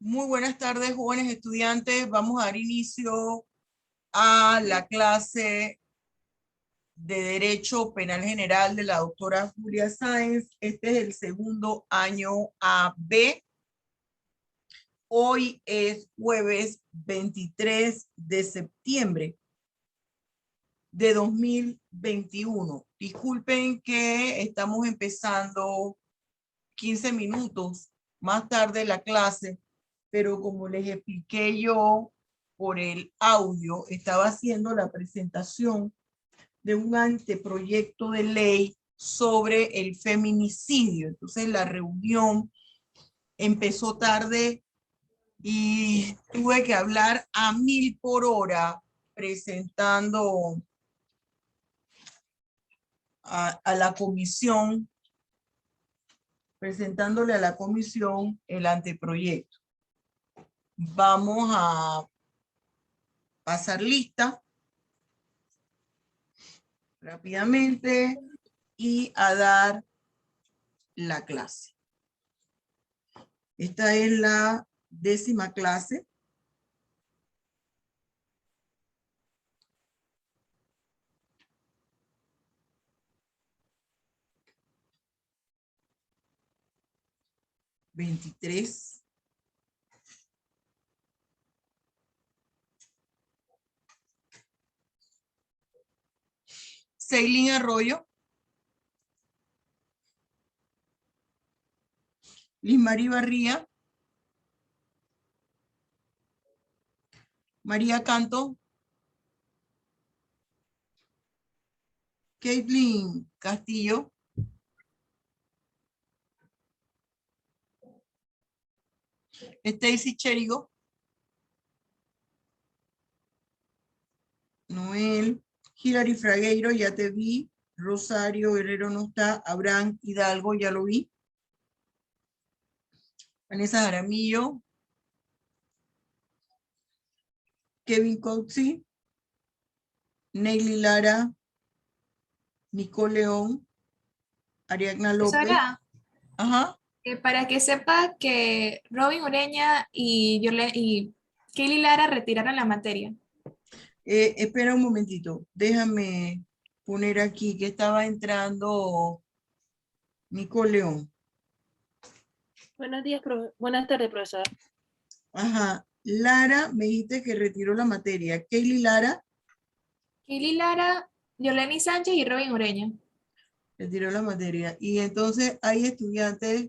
Muy buenas tardes, jóvenes estudiantes. Vamos a dar inicio a la clase de Derecho Penal General de la doctora Julia Sáenz. Este es el segundo año AB. Hoy es jueves 23 de septiembre de 2021. Disculpen que estamos empezando 15 minutos más tarde la clase, pero como les expliqué yo por el audio, estaba haciendo la presentación de un anteproyecto de ley sobre el feminicidio. Entonces la reunión empezó tarde y tuve que hablar a 1000 por hora presentando a la comisión, presentándole a la comisión el anteproyecto. Vamos a pasar lista rápidamente y a dar la clase. Esta es la 10ª clase. (23) Ceilín Arroyo. Lismarí Barría. María Canto. Caitlin Castillo. Stacy Cherigo. Noel. Hilary Fragueiro, ya te vi. Rosario Guerrero no está. Abraham Hidalgo, ya lo vi. Vanessa Jaramillo. Kevin Coxey. Neily Lara. Nicole León. Ariadna López. Profesora, Ajá. para que sepa que Robin Ureña y Kelly Lara retiraron la materia. Espera un momentito. Déjame poner aquí que estaba entrando Nicole León. Buenas tardes, profesor. Ajá. Lara, me dijiste que retiró la materia. Kelly Lara Kelly Lara, Yoleni Sánchez y Robin Ureña. retiró la materia. Y entonces hay estudiantes,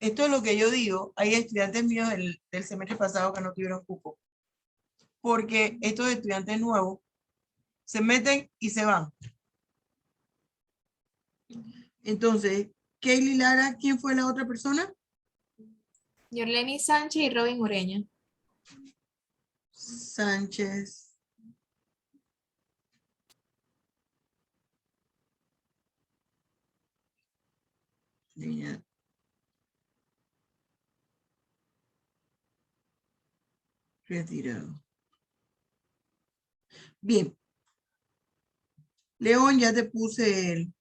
esto es lo que yo digo, hay estudiantes míos del semestre pasado que no tuvieron cupo. Porque estos estudiantes nuevos se meten y se van. Entonces, Kelly Lara, ¿quién fue la otra persona? Yoleni Sánchez y Robin Ureña. Sánchez. Niña. Retirado. Bien. León, ya te puse el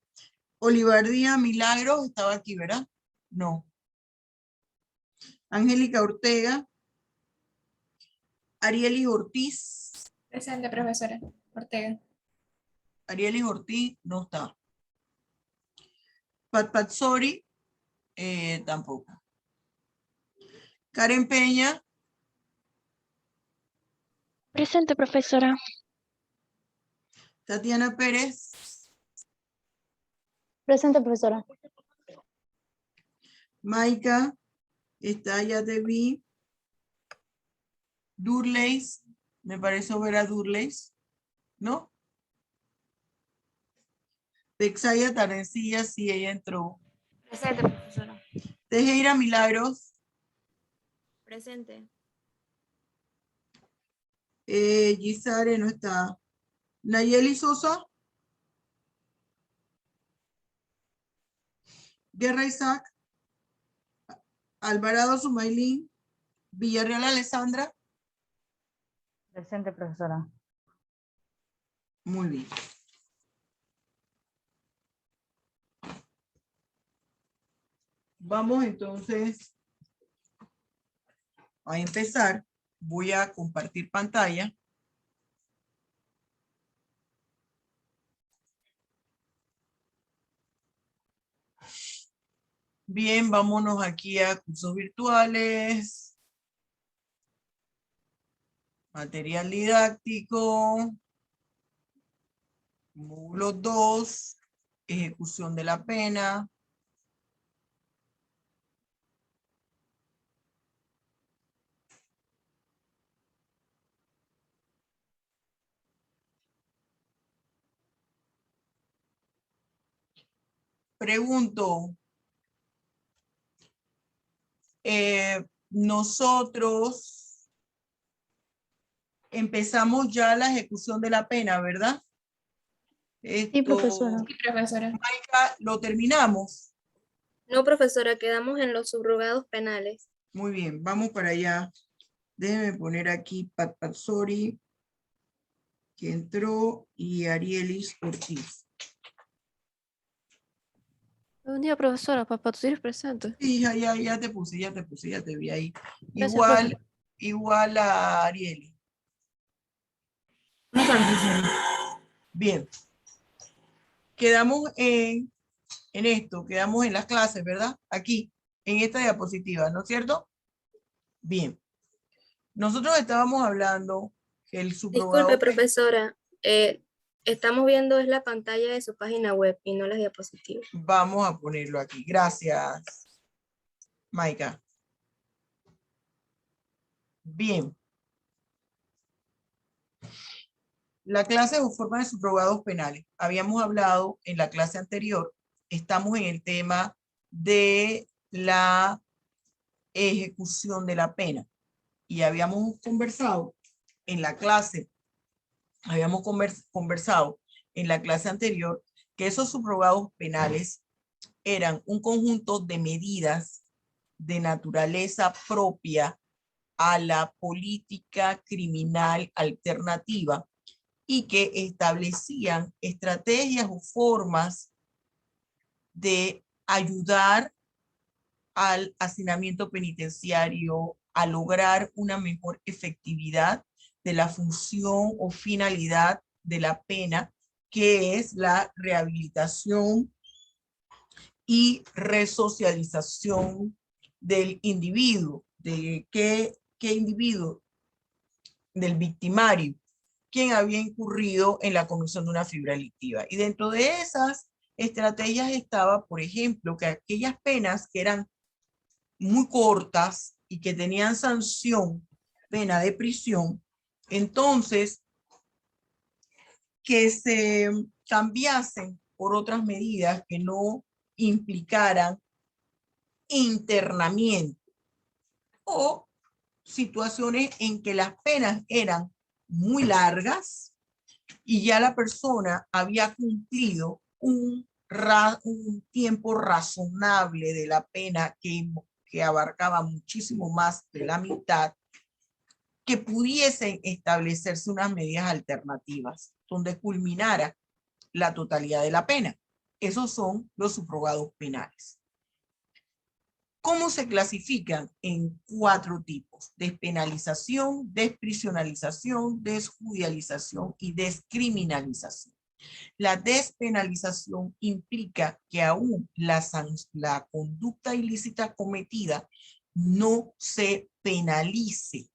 Olivardía Milagros, estaba aquí, ¿verdad? No. Angélica Ortega. Arielis Ortiz. Presente, profesora Ortega. Arielis Ortiz no está. Pat Patsori tampoco. Karen Peña. Presente, profesora. Tatiana Pérez. Presente, profesora. Maika. Está, ya te vi. Durleis. Me pareció ver a Durleis. ¿No? Texaya Tarencilla, sí, ella entró. Presente, profesora. Tejera Milagros. Presente. Gisare no está. Nayeli Sosa. Guerra Isaac. Alvarado Sumailín. Villarreal Alessandra. Presente, profesora. Muy bien. Vamos entonces a empezar. Voy a compartir pantalla. Bien, vámonos aquí a cursos virtuales. Material didáctico. Módulo 2. Ejecución de la pena. Pregunto, nosotros empezamos ya la ejecución de la pena, ¿verdad? Sí, profesora. Sí, profesora. Maica, lo terminamos. No, profesora, quedamos en los subrogados penales. Muy bien, vamos para allá. Déjeme poner aquí Pat Patsori, que entró, y Arielis Ortiz. Buen día, profesora. Papatzir presente. Sí, ya te puse, ya te vi ahí. Gracias, Igual a Arielis. Bien. Quedamos en esto, quedamos en las clases, ¿verdad? Aquí, en esta diapositiva, ¿no es cierto? Bien. Nosotros estábamos hablando que el subrogado... Disculpe, profesora. Estamos viendo es la pantalla de su página web y no las diapositivas. Vamos a ponerlo aquí. Gracias, Maica. Bien. La clase o forma de subrogados penales. Habíamos hablado en la clase anterior, estamos en el tema de la ejecución de la pena. Y habíamos conversado en la clase, conversado en la clase anterior que esos subrogados penales eran un conjunto de medidas de naturaleza propia a la política criminal alternativa y que establecían estrategias o formas de ayudar al hacinamiento penitenciario a lograr una mejor efectividad de la función o finalidad de la pena, que es la rehabilitación y resocialización del individuo. ¿De qué individuo? Del victimario, quien había incurrido en la comisión de una fibra delictiva. Y dentro de esas estrategias estaba, por ejemplo, que aquellas penas que eran muy cortas y que tenían sanción, pena de prisión, entonces que se cambiasen por otras medidas que no implicaran internamiento o situaciones en que las penas eran muy largas y ya la persona había cumplido un tiempo razonable de la pena que abarcaba muchísimo más de la mitad, que pudiesen establecerse unas medidas alternativas donde culminara la totalidad de la pena. Esos son los subrogados penales. ¿Cómo se clasifican? En 4 tipos: despenalización, desprisionalización, desjudicialización y descriminalización. La despenalización implica que aún la conducta ilícita cometida no se penalice.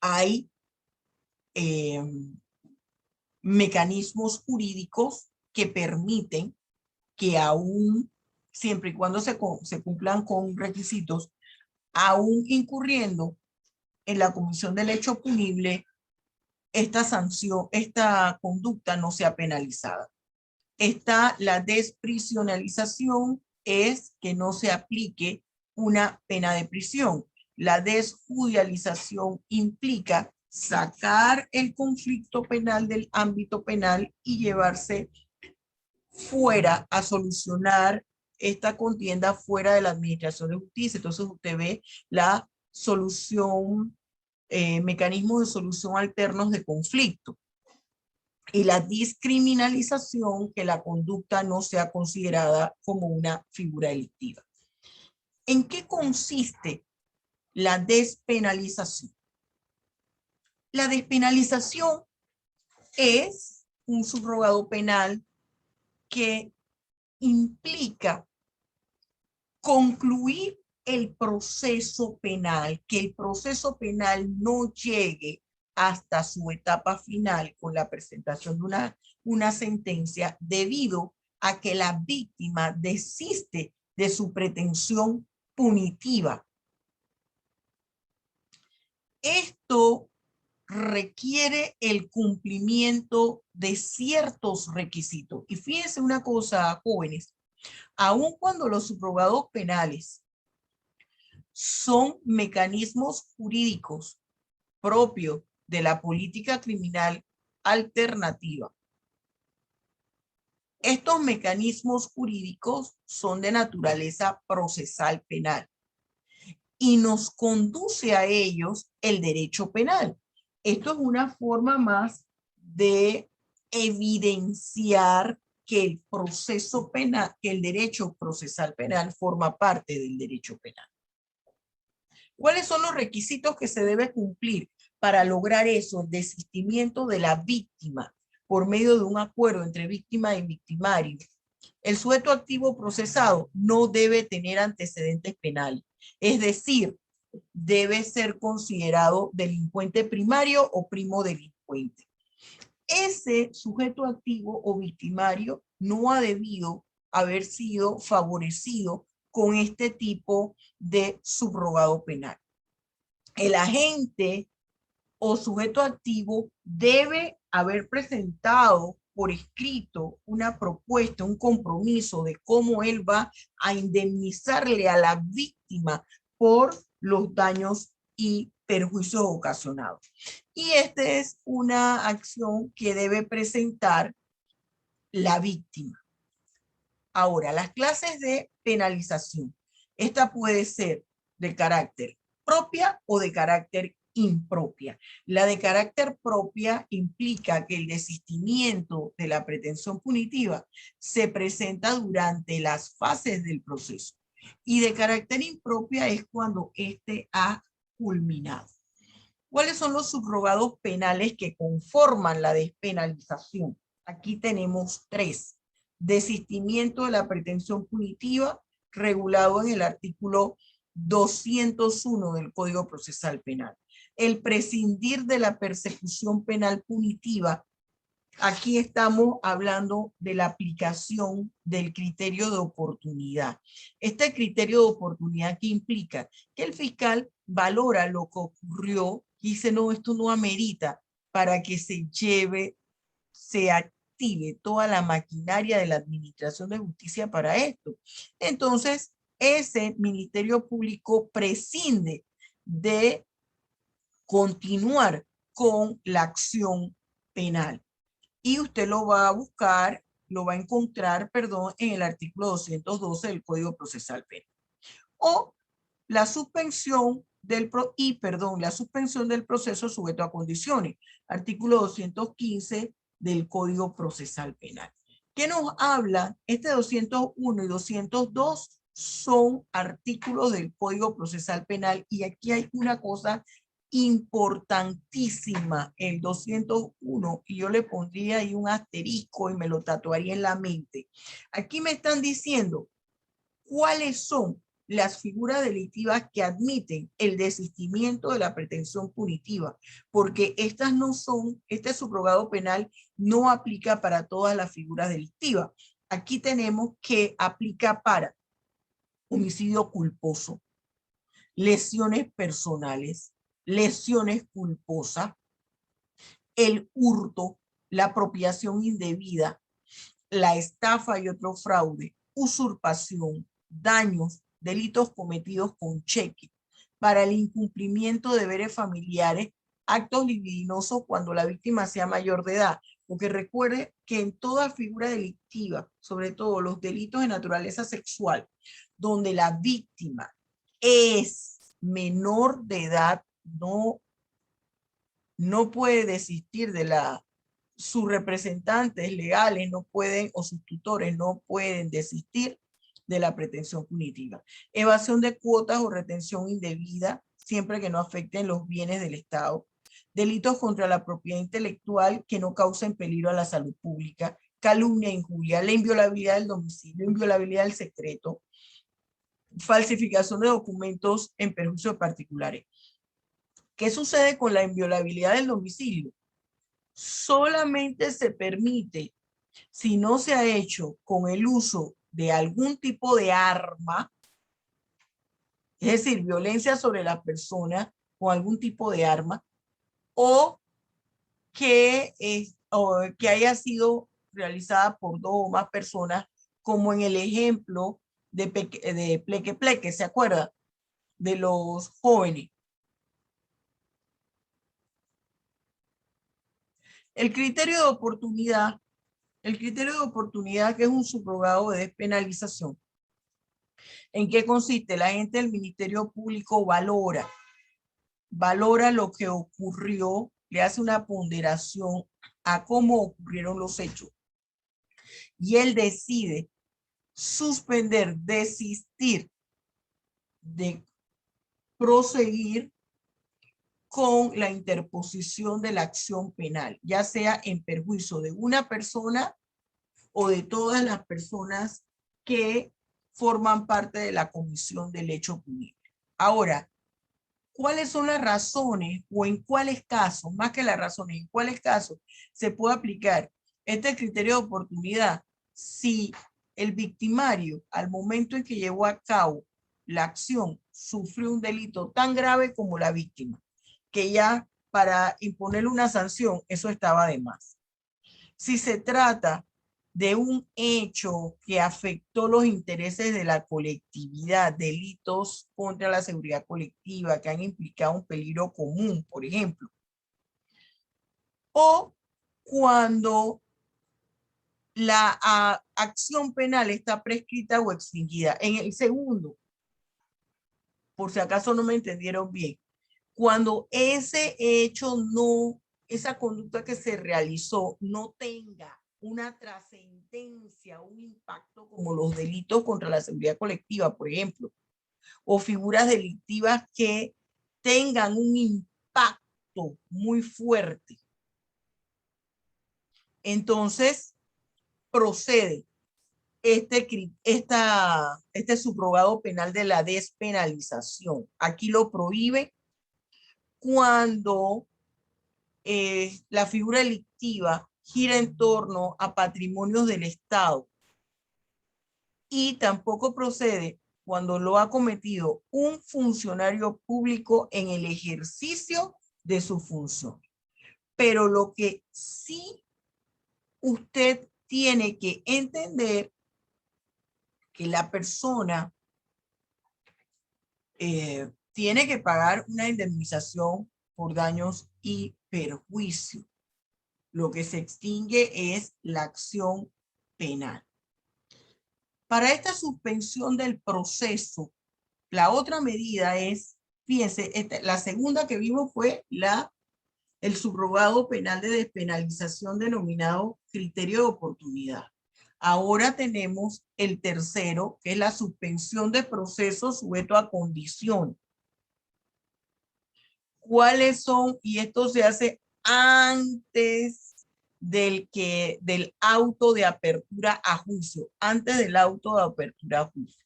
Hay mecanismos jurídicos que permiten que aún, siempre y cuando se cumplan con requisitos, aún incurriendo en la comisión del hecho punible, esta sanción, esta conducta no sea penalizada. Está la desprisionalización, es que no se aplique una pena de prisión. La desjudicialización implica sacar el conflicto penal del ámbito penal y llevarse fuera a solucionar esta contienda fuera de la administración de justicia. Entonces usted ve la solución, mecanismos de solución alternos de conflicto. Y la descriminalización, que la conducta no sea considerada como una figura delictiva. ¿En qué consiste la despenalización. La despenalización es un subrogado penal que implica concluir el proceso penal, que el proceso penal no llegue hasta su etapa final con la presentación de una sentencia debido a que la víctima desiste de su pretensión punitiva. Esto requiere el cumplimiento de ciertos requisitos. Y fíjense una cosa, jóvenes, aun cuando los subrogados penales son mecanismos jurídicos propios de la política criminal alternativa, estos mecanismos jurídicos son de naturaleza procesal penal y nos conduce a ellos el derecho penal. Esto es una forma más de evidenciar que el proceso penal, que el derecho procesal penal forma parte del derecho penal. ¿Cuáles son los requisitos que se debe cumplir para lograr eso? El desistimiento de la víctima por medio de un acuerdo entre víctima y victimario. El sujeto activo procesado no debe tener antecedentes penales, es decir, debe ser considerado delincuente primario o primo delincuente. Ese sujeto activo o victimario no ha debido haber sido favorecido con este tipo de subrogado penal. El agente o sujeto activo debe haber presentado por escrito una propuesta, un compromiso de cómo él va a indemnizarle a la víctima por los daños y perjuicios ocasionados. Y esta es una acción que debe presentar la víctima. Ahora, las clases de penalización. Esta puede ser de carácter propia o de carácter impropia. La de carácter propia implica que el desistimiento de la pretensión punitiva se presenta durante las fases del proceso. Y de carácter impropia es cuando éste ha culminado. ¿Cuáles son los subrogados penales que conforman la despenalización? Aquí tenemos 3. Desistimiento de la pretensión punitiva, regulado en el artículo 201 del Código Procesal Penal. El prescindir de la persecución penal punitiva. Aquí estamos hablando de la aplicación del criterio de oportunidad. Este criterio de oportunidad que implica que el fiscal valora lo que ocurrió y dice, no, esto no amerita para que se active toda la maquinaria de la administración de justicia para esto. Entonces, ese Ministerio Público prescinde de continuar con la acción penal. Y usted lo va a buscar, lo va a encontrar, perdón, en el artículo 212 del Código Procesal Penal. O la suspensión la suspensión del proceso sujeto a condiciones. Artículo 215 del Código Procesal Penal. ¿Qué nos habla? Este 201 y 202 son artículos del Código Procesal Penal y aquí hay una cosa importantísima, el 201, y yo le pondría ahí un asterisco y me lo tatuaría en la mente. Aquí me están diciendo cuáles son las figuras delictivas que admiten el desistimiento de la pretensión punitiva, porque estas no son, este subrogado penal no aplica para todas las figuras delictivas. Aquí tenemos que aplica para homicidio culposo, lesiones personales, lesiones culposas, el hurto, la apropiación indebida, la estafa y otro fraude, usurpación, daños, delitos cometidos con cheque, para el incumplimiento de deberes familiares, actos libidinosos cuando la víctima sea mayor de edad. Porque recuerde que en toda figura delictiva, sobre todo los delitos de naturaleza sexual, donde la víctima es menor de edad, no puede desistir de sus representantes legales no pueden, o sus tutores no pueden desistir de la pretensión punitiva. Evasión de cuotas o retención indebida, siempre que no afecten los bienes del Estado, delitos contra la propiedad intelectual que no causen peligro a la salud pública, calumnia, injuria, la inviolabilidad del domicilio, inviolabilidad del secreto, falsificación de documentos en perjuicio de particulares. ¿Qué sucede con la inviolabilidad del domicilio? Solamente se permite si no se ha hecho con el uso de algún tipo de arma, es decir, violencia sobre la persona con algún tipo de arma, o que haya sido realizada por 2 o más personas, como en el ejemplo de Pleque Pleque, ¿se acuerda? De los jóvenes. El criterio de oportunidad que es un subrogado de despenalización. ¿En qué consiste? La gente del Ministerio Público valora lo que ocurrió, le hace una ponderación a cómo ocurrieron los hechos. Y él decide suspender, desistir de proseguir con la interposición de la acción penal, ya sea en perjuicio de una persona o de todas las personas que forman parte de la comisión del hecho punible. Ahora, ¿cuáles son las razones o en cuáles casos, más que las razones, en cuáles casos se puede aplicar este criterio de oportunidad? Si el victimario, al momento en que llevó a cabo la acción, sufrió un delito tan grave como la víctima, que ya para imponerle una sanción, eso estaba de más. Si se trata de un hecho que afectó los intereses de la colectividad, delitos contra la seguridad colectiva que han implicado un peligro común, por ejemplo, o cuando la acción penal está prescrita o extinguida. En el segundo, por si acaso no me entendieron bien, cuando ese hecho no, esa conducta que se realizó no tenga una trascendencia, un impacto como los delitos contra la seguridad colectiva, por ejemplo, o figuras delictivas que tengan un impacto muy fuerte. Entonces, procede este subrogado penal de la despenalización. Aquí lo prohíbe cuando la figura delictiva gira en torno a patrimonios del Estado, y tampoco procede cuando lo ha cometido un funcionario público en el ejercicio de su función. Pero lo que sí usted tiene que entender que la persona tiene que pagar una indemnización por daños y perjuicio. Lo que se extingue es la acción penal. Para esta suspensión del proceso, la otra medida es, fíjense, la segunda que vimos fue el subrogado penal de despenalización denominado criterio de oportunidad. Ahora tenemos el tercero, que es la suspensión de proceso sujeto a condición. ¿Cuáles son? Y esto se hace antes del auto de apertura a juicio, antes del auto de apertura a juicio.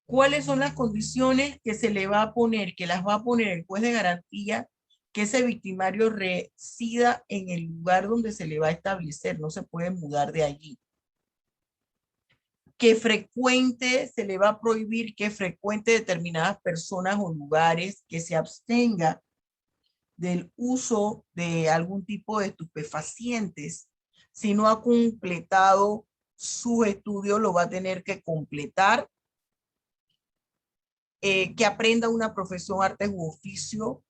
¿Cuáles son las condiciones que se le va a poner, que las va a poner el juez de garantía, que ese victimario resida en el lugar donde se le va a establecer? No se puede mudar de allí. Que frecuente, se le va a prohibir que frecuente determinadas personas o lugares, que se abstenga del uso de algún tipo de estupefacientes. Si no ha completado sus estudios, lo va a tener que completar. Que aprenda una profesión, artes u oficio,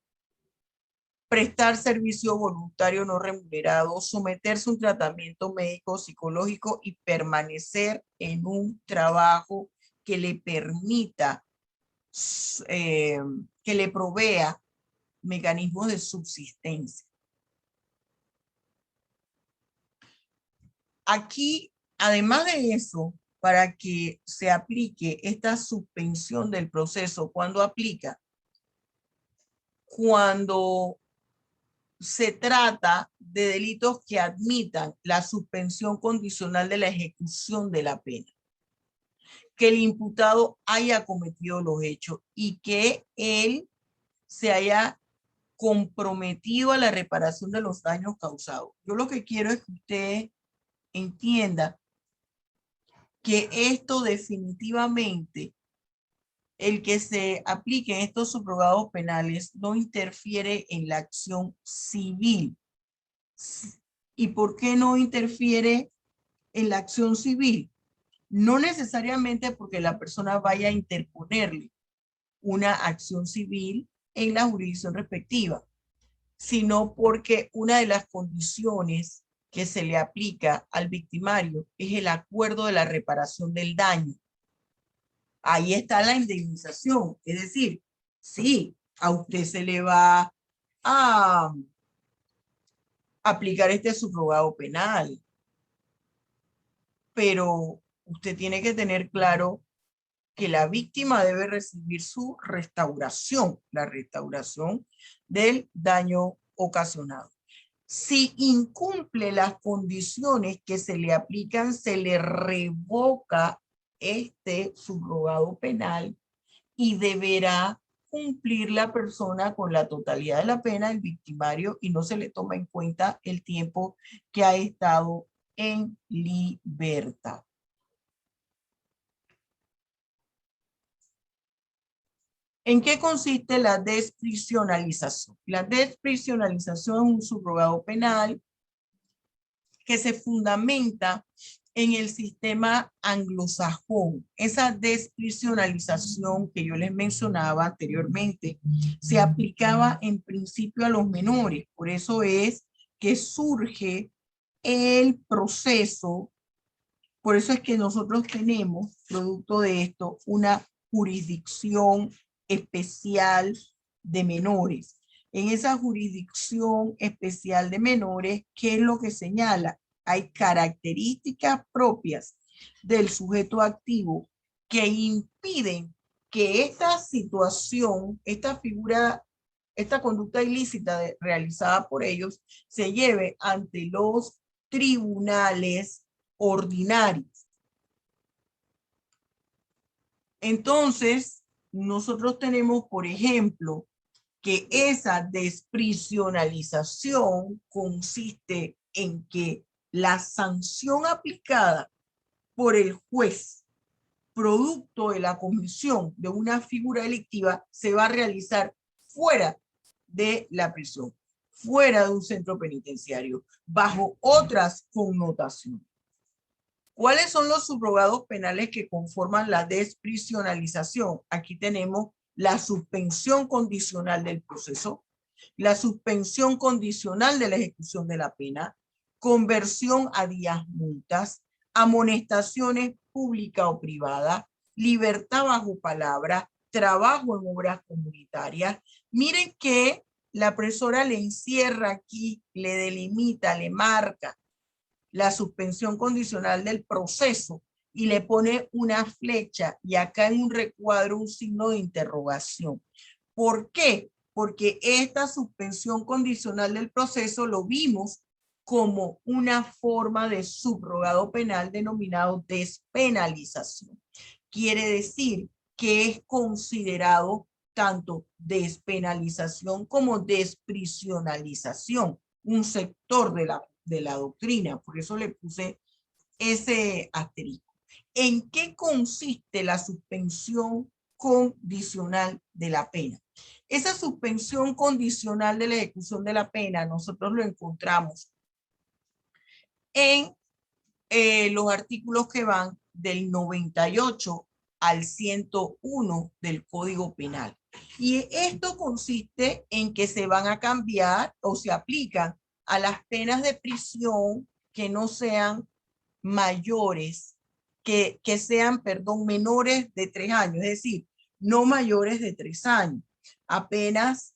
prestar servicio voluntario no remunerado, someterse a un tratamiento médico, psicológico y permanecer en un trabajo que le permita, que le provea mecanismos de subsistencia. Aquí, además de eso, para que se aplique esta suspensión del proceso. ¿Cuándo aplica? Cuando se trata de delitos que admitan la suspensión condicional de la ejecución de la pena, que el imputado haya cometido los hechos y que él se haya comprometido a la reparación de los daños causados. Yo lo que quiero es que usted entienda que esto definitivamente, el que se apliquen estos subrogados penales no interfiere en la acción civil. ¿Y por qué no interfiere en la acción civil? No necesariamente porque la persona vaya a interponerle una acción civil en la jurisdicción respectiva, sino porque una de las condiciones que se le aplica al victimario es el acuerdo de la reparación del daño. Ahí está la indemnización, es decir, sí, a usted se le va a aplicar este subrogado penal, pero usted tiene que tener claro que la víctima debe recibir su restauración, la restauración del daño ocasionado. Si incumple las condiciones que se le aplican, se le revoca este subrogado penal y deberá cumplir la persona con la totalidad de la pena, el victimario, y no se le toma en cuenta el tiempo que ha estado en libertad. ¿En qué consiste la desprisionalización? La desprisionalización es un subrogado penal que se fundamenta en el sistema anglosajón. Esa desprisionalización que yo les mencionaba anteriormente se aplicaba en principio a los menores. Por eso es que surge el proceso. Por eso es que nosotros tenemos, producto de esto, una jurisdicción especial de menores. En esa jurisdicción especial de menores, ¿qué es lo que señala? Hay características propias del sujeto activo que impiden que esta situación, esta figura, esta conducta ilícita realizada por ellos se lleve ante los tribunales ordinarios. Entonces, nosotros tenemos, por ejemplo, que esa desprisionalización consiste en que la sanción aplicada por el juez, producto de la comisión de una figura delictiva, se va a realizar fuera de la prisión, fuera de un centro penitenciario, bajo otras connotaciones. ¿Cuáles son los subrogados penales que conforman la desprisionalización? Aquí tenemos la suspensión condicional del proceso, la suspensión condicional de la ejecución de la pena, conversión a días multas, amonestaciones públicas o privadas, libertad bajo palabra, trabajo en obras comunitarias. Miren que la presora le encierra aquí, le delimita, le marca la suspensión condicional del proceso y le pone una flecha y acá en un recuadro un signo de interrogación. ¿Por qué? Porque esta suspensión condicional del proceso lo vimos como una forma de subrogado penal denominado despenalización. Quiere decir que es considerado tanto despenalización como desprisionalización, un sector de la doctrina. Por eso le puse ese asterisco. ¿En qué consiste la suspensión condicional de la pena? Esa suspensión condicional de la ejecución de la pena nosotros lo encontramos en los artículos que van del 98 al 101 del Código Penal. Y esto consiste en que se van a cambiar o se aplican a las penas de prisión que no sean mayores, que sean, perdón, menores de 3 años, es decir, no mayores de 3 años. Apenas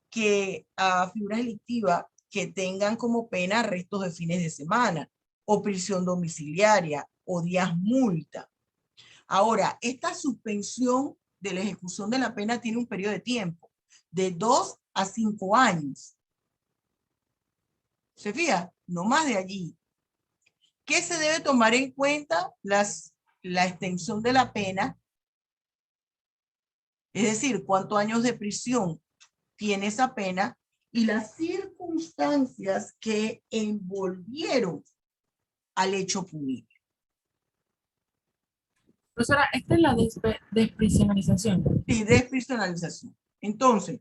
que a figuras delictivas que tengan como pena arrestos de fines de semana o prisión domiciliaria o días multa. Ahora, esta suspensión de la ejecución de la pena tiene un periodo de tiempo de 2 a 5 años. ¿Se fija? No más de allí. ¿Qué se debe tomar en cuenta? La extensión de la pena, es decir, cuántos años de prisión tiene esa pena y las circunstancias que envolvieron al hecho punible. Profesora, esta es la desprisionalización. Y desprisionalización. Entonces,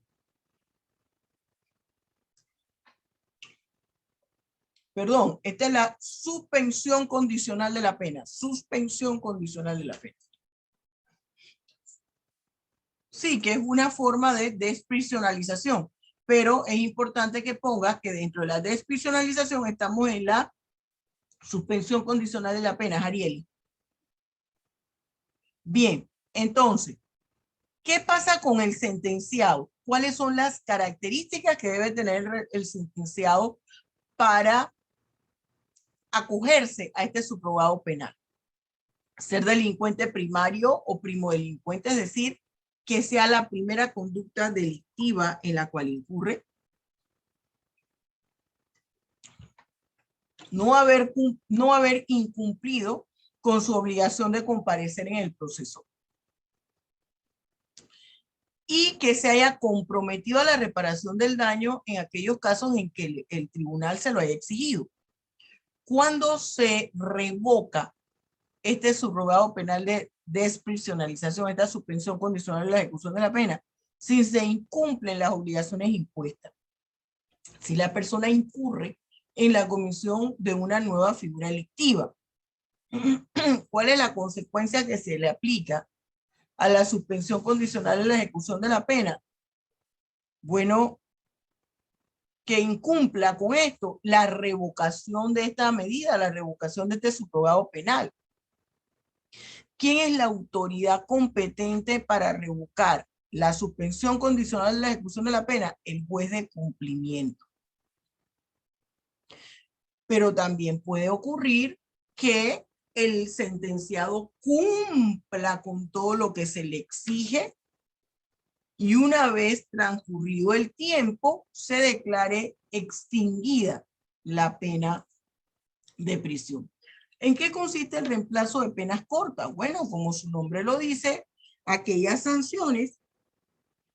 perdón, esta es la suspensión condicional de la pena. Suspensión condicional de la pena. Sí, que es una forma de desprisionalización, pero es importante que pongas que dentro de la desprisionalización estamos en la suspensión condicional de la pena, Ariel. Bien, entonces, ¿qué pasa con el sentenciado? ¿Cuáles son las características que debe tener el sentenciado para acogerse a este subrogado penal? Ser delincuente primario o primodelincuente, es decir, que sea la primera conducta delictiva en la cual incurre. No haber incumplido con su obligación de comparecer en el proceso. Y que se haya comprometido a la reparación del daño en aquellos casos en que el tribunal se lo haya exigido. Cuando se revoca este subrogado penal de desprisionalización, esta suspensión condicional de la ejecución de la pena, si se incumplen las obligaciones impuestas, si la persona incurre en la comisión de una nueva figura delictiva, ¿cuál es la consecuencia que se le aplica a la suspensión condicional de la ejecución de la pena? Bueno, que incumpla con esto la revocación de esta medida, la revocación de este subrogado penal. ¿Quién es la autoridad competente para revocar la suspensión condicional de la ejecución de la pena? El juez de cumplimiento. Pero también puede ocurrir que el sentenciado cumpla con todo lo que se le exige y una vez transcurrido el tiempo se declare extinguida la pena de prisión. ¿En qué consiste el reemplazo de penas cortas? Bueno, como su nombre lo dice, aquellas sanciones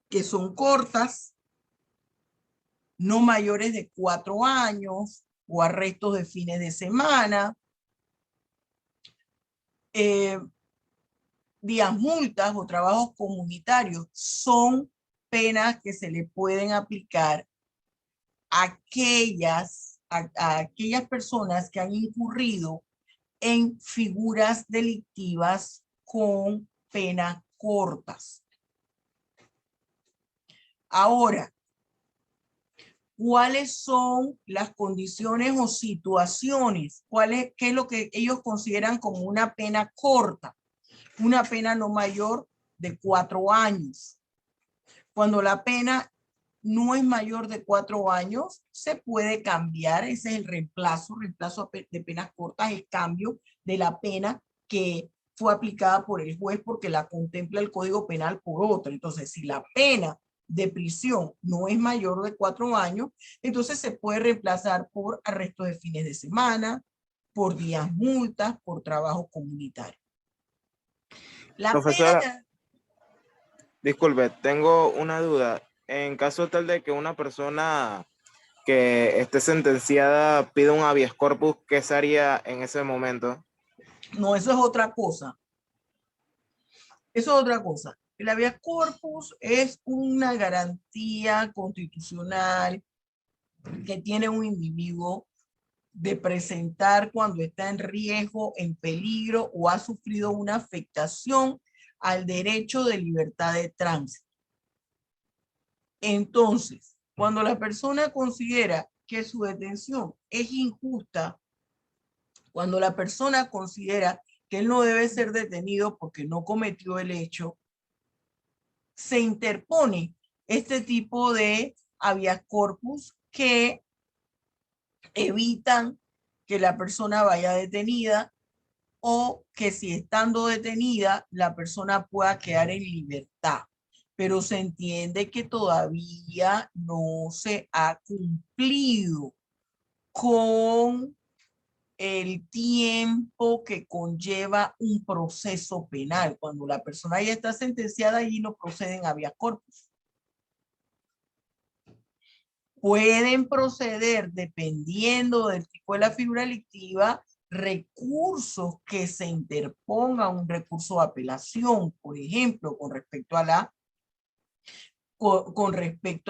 que son cortas, no mayores de 4 años, o arrestos de fines de semana, días multas o trabajos comunitarios, son penas que se le pueden aplicar a aquellas personas que han incurrido en figuras delictivas con penas cortas. Ahora, ¿cuáles son las condiciones o situaciones? ¿Qué es lo que ellos consideran como una pena corta? Una pena no mayor de 4 años. Cuando la pena no es mayor de 4 años, se puede cambiar. Ese es el reemplazo. Reemplazo de penas cortas es cambio de la pena que fue aplicada por el juez porque la contempla el Código Penal por otra. Entonces, si la pena de prisión no es mayor de 4 años, entonces se puede reemplazar por arresto de fines de semana, por días multas, por trabajo comunitario. La Profesora, pena... disculpe, tengo una duda. En caso tal de que una persona que esté sentenciada pida un habeas corpus, ¿qué se haría en ese momento? No, eso es otra cosa. Eso es otra cosa. El habeas corpus es una garantía constitucional que tiene un individuo de presentar cuando está en riesgo, en peligro o ha sufrido una afectación al derecho de libertad de tránsito. Entonces, cuando la persona considera que su detención es injusta, cuando la persona considera que él no debe ser detenido porque no cometió el hecho, se interpone este tipo de habeas corpus que evitan que la persona vaya detenida o que si estando detenida, la persona pueda quedar en libertad. Pero se entiende que todavía no se ha cumplido con el tiempo que conlleva un proceso penal. Cuando la persona ya está sentenciada, allí no proceden habeas corpus. Pueden proceder, dependiendo del tipo de la figura delictiva, recursos que se interpongan, un recurso de apelación, por ejemplo, con respecto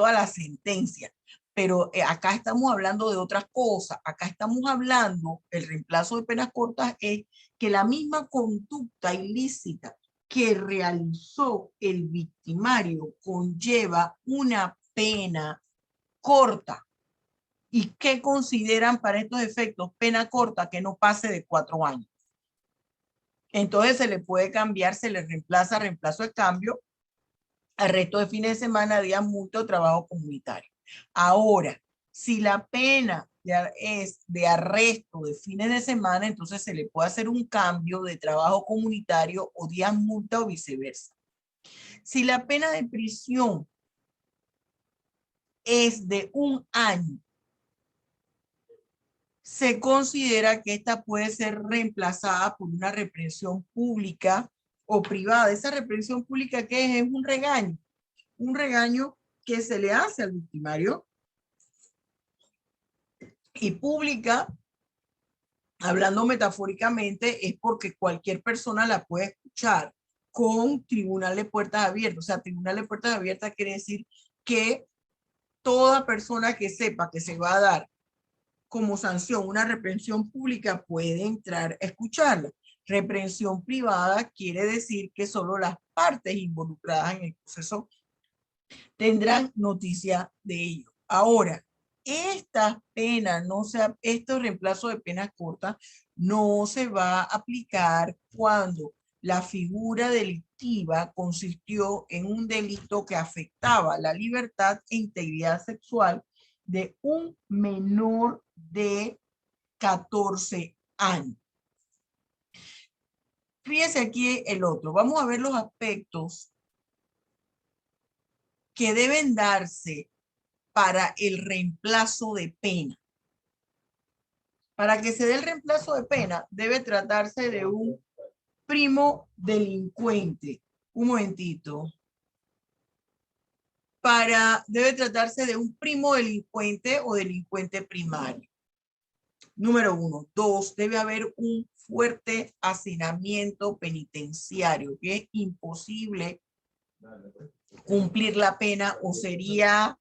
a la sentencia. Pero acá estamos hablando de otras cosas. Acá estamos hablando, el reemplazo de penas cortas es que la misma conducta ilícita que realizó el victimario conlleva una pena corta. ¿Y qué consideran para estos efectos? Pena corta que no pase de 4 años. Entonces se le puede cambiar, se le reemplaza, reemplazo de cambio, arresto de fines de semana, días multa o trabajo comunitario. Ahora, si la pena es de arresto de fines de semana, entonces se le puede hacer un cambio de trabajo comunitario o días multa o viceversa. Si la pena de prisión es de 1 año, se considera que esta puede ser reemplazada por una reprensión pública o privada. Esa reprensión pública, ¿qué es? Es un regaño que se le hace al victimario, y pública, hablando metafóricamente, es porque cualquier persona la puede escuchar con tribunal de puertas abiertas. O sea, tribunal de puertas abiertas quiere decir que toda persona que sepa que se va a dar como sanción una reprensión pública puede entrar a escucharla. Reprensión privada quiere decir que solo las partes involucradas en el proceso tendrán noticia de ello. Ahora, estas penas, estos reemplazos de penas cortas no se va a aplicar cuando la figura delictiva consistió en un delito que afectaba la libertad e integridad sexual de un menor de 14 años. Fíjense aquí el otro. Vamos a ver los aspectos que deben darse para el reemplazo de pena. Para que se dé el reemplazo de pena, debe tratarse de un primo delincuente. Un momentito. Debe tratarse de un primo delincuente o delincuente primario. Número 1. 2. Debe haber un fuerte hacinamiento penitenciario, que es imposible cumplir la pena o sería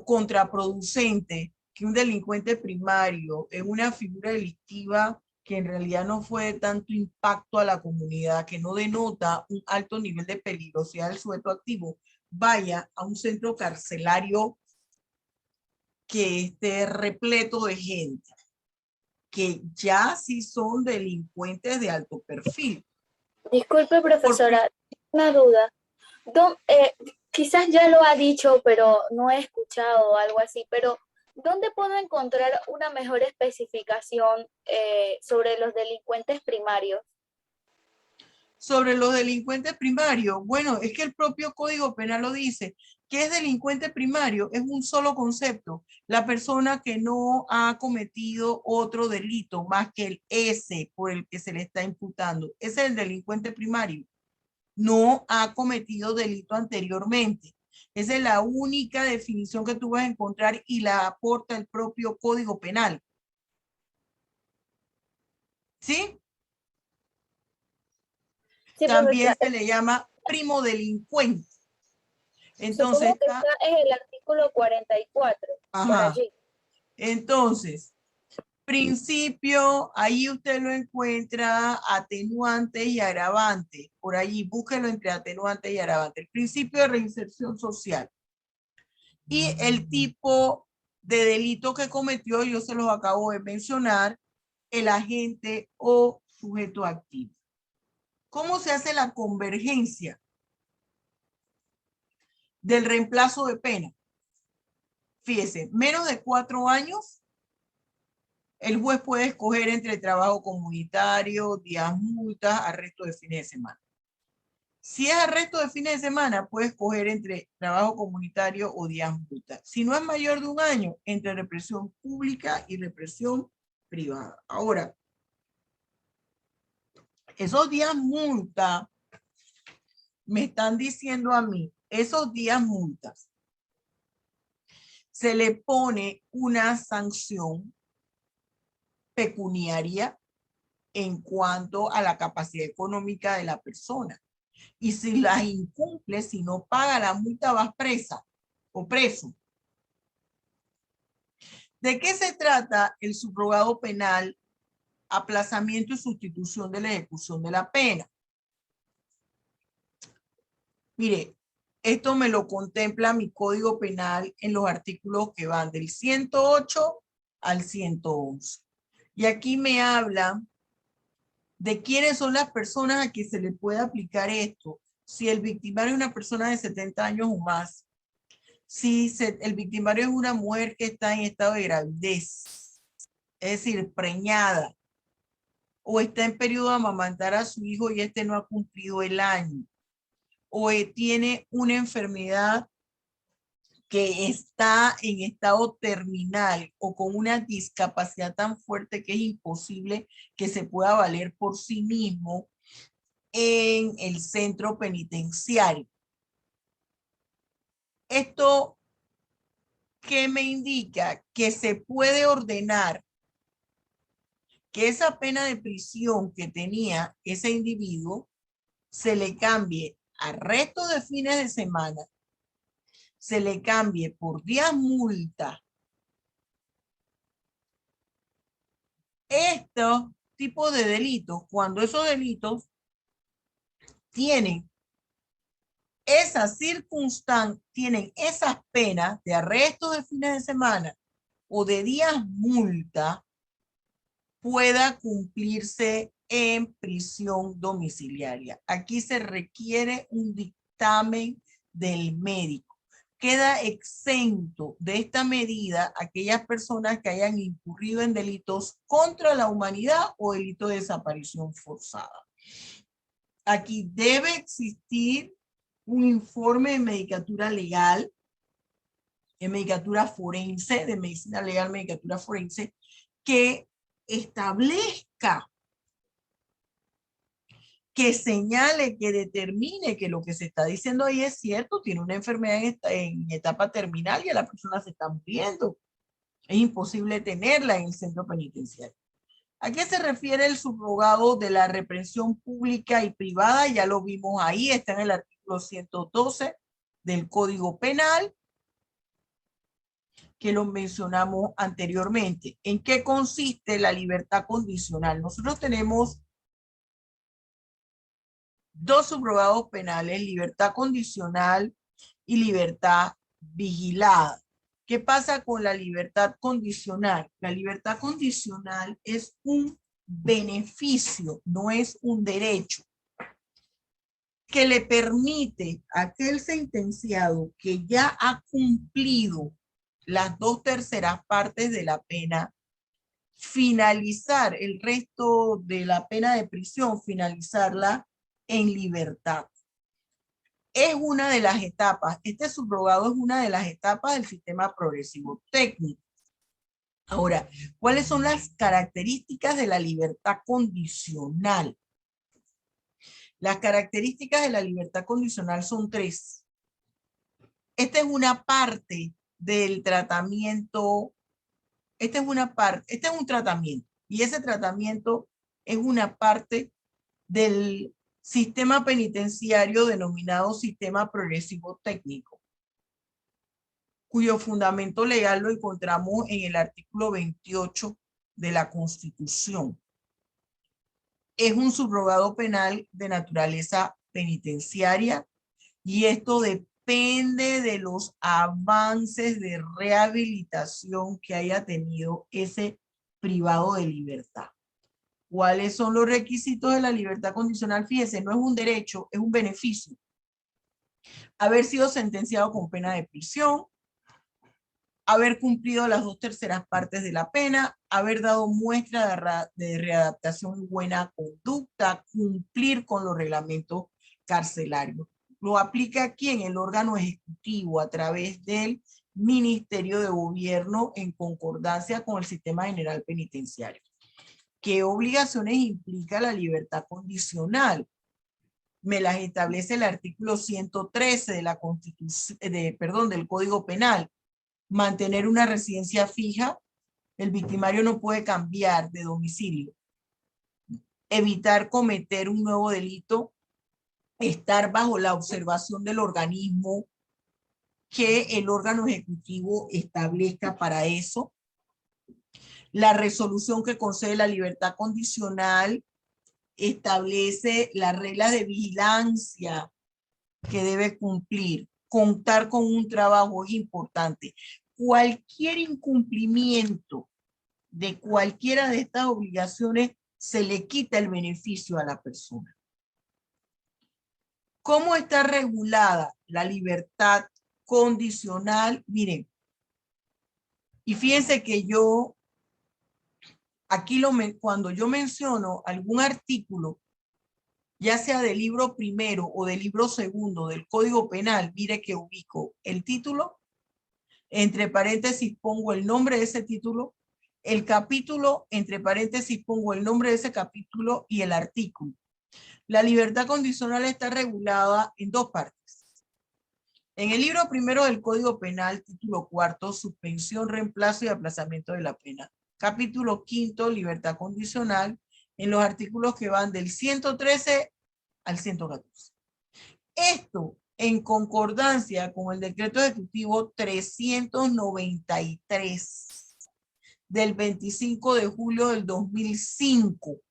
contraproducente que un delincuente primario en una figura delictiva que en realidad no fue de tanto impacto a la comunidad, que no denota un alto nivel de peligrosidad del sujeto activo, vaya a un centro carcelario que esté repleto de gente, que ya sí son delincuentes de alto perfil. Disculpe, profesora, una duda. Quizás ya lo ha dicho, pero no he escuchado algo así, pero ¿dónde puedo encontrar una mejor especificación sobre los delincuentes primarios? Sobre los delincuentes primarios, bueno, es que el propio Código Penal lo dice. ¿Qué es delincuente primario? Es un solo concepto. La persona que no ha cometido otro delito más que el ese por el que se le está imputando. Ese es el delincuente primario. No ha cometido delito anteriormente. Esa es la única definición que tú vas a encontrar y la aporta el propio Código Penal. ¿Sí? Sí, también se le llama primo delincuente. Entonces, supongo que está en el artículo 44. Por allí. Entonces, principio, ahí usted lo encuentra atenuantes y agravantes. Por allí, búsquelo entre atenuantes y agravantes. El principio de reinserción social. Y el tipo de delito que cometió, yo se los acabo de mencionar, el agente o sujeto activo. ¿Cómo se hace la convergencia del reemplazo de pena? Fíjese, menos de 4 años El juez puede escoger entre trabajo comunitario, días multas, arresto de fines de semana. Si es arresto de fines de semana, puede escoger entre trabajo comunitario o días multas. Si no es mayor de un año, entre represión pública y represión privada. Ahora, esos días multa, me están diciendo a mí, esos días multas, se le pone una sanción pecuniaria en cuanto a la capacidad económica de la persona. Y si las incumple, si no paga la multa, vas presa o preso. ¿De qué se trata el subrogado penal, aplazamiento y sustitución de la ejecución de la pena? Mire, esto me lo contempla mi Código Penal en los artículos que van del 108 al 111. Y aquí me habla de quiénes son las personas a quienes se le puede aplicar esto. Si el victimario es una persona de 70 años o más, si el victimario es una mujer que está en estado de gravidez, es decir, preñada, o está en periodo de amamantar a su hijo y este no ha cumplido el año, o tiene una enfermedad que está en estado terminal o con una discapacidad tan fuerte que es imposible que se pueda valer por sí mismo en el centro penitenciario. Esto, ¿qué me indica? Que se puede ordenar que esa pena de prisión que tenía ese individuo se le cambie a arresto de fines de semana, se le cambie por días multa. Estos tipos de delitos, cuando esos delitos tienen esas circunstancias, tienen esas penas de arresto de fines de semana o de días multa, pueda cumplirse en prisión domiciliaria. Aquí se requiere un dictamen del médico. Queda exento de esta medida aquellas personas que hayan incurrido en delitos contra la humanidad o delito de desaparición forzada. Aquí debe existir un informe de medicatura legal, de medicatura forense, de medicina legal, medicatura forense, que establezca, que señale, que determine que lo que se está diciendo ahí es cierto, tiene una enfermedad en etapa terminal y a la persona se está muriendo. Es imposible tenerla en el centro penitenciario. ¿A qué se refiere el subrogado de la represión pública y privada? Ya lo vimos ahí, está en el artículo 112 del Código Penal, que lo mencionamos anteriormente. ¿En qué consiste la libertad condicional? Nosotros tenemos dos subrogados penales, libertad condicional y libertad vigilada. ¿Qué pasa con la libertad condicional? La libertad condicional es un beneficio, no es un derecho, que le permite a aquel sentenciado que ya ha cumplido las 2/3 partes de la pena, finalizar el resto de la pena de prisión, finalizarla en libertad. Es una de las etapas, este subrogado es una de las etapas del sistema progresivo técnico. Ahora, ¿cuáles son las características de la libertad condicional? Las características de la libertad condicional son 3. Esta es una parte del tratamiento, este es un tratamiento, y ese tratamiento es una parte del sistema penitenciario denominado sistema progresivo técnico, cuyo fundamento legal lo encontramos en el artículo 28 de la Constitución. Es un subrogado penal de naturaleza penitenciaria y esto depende de los avances de rehabilitación que haya tenido ese privado de libertad. ¿Cuáles son los requisitos de la libertad condicional? Fíjese, no es un derecho, es un beneficio. Haber sido sentenciado con pena de prisión, haber cumplido las 2/3 partes de la pena, haber dado muestra de readaptación y buena conducta, cumplir con los reglamentos carcelarios. Lo aplica aquí en el órgano ejecutivo a través del Ministerio de Gobierno en concordancia con el Sistema General Penitenciario. ¿Qué obligaciones implica la libertad condicional? Me las establece el artículo 113 de la Constitución, del Código Penal. Mantener una residencia fija, el victimario no puede cambiar de domicilio. Evitar cometer un nuevo delito, estar bajo la observación del organismo que el órgano ejecutivo establezca para eso. La resolución que concede la libertad condicional establece las reglas de vigilancia que debe cumplir. Contar con un trabajo es importante. Cualquier incumplimiento de cualquiera de estas obligaciones se le quita el beneficio a la persona. ¿Cómo está regulada la libertad condicional? Miren, y fíjense que yo, aquí cuando yo menciono algún artículo, ya sea del libro primero o del libro segundo del Código Penal, mire que ubico el título, entre paréntesis pongo el nombre de ese título, el capítulo, entre paréntesis pongo el nombre de ese capítulo y el artículo. La libertad condicional está regulada en dos partes. En el libro primero del Código Penal, título 4, suspensión, reemplazo y aplazamiento de la pena. Capítulo 5, libertad condicional, en los artículos que van del 113 al 114. Esto en concordancia con el decreto ejecutivo 393 del 25 de julio del 2005.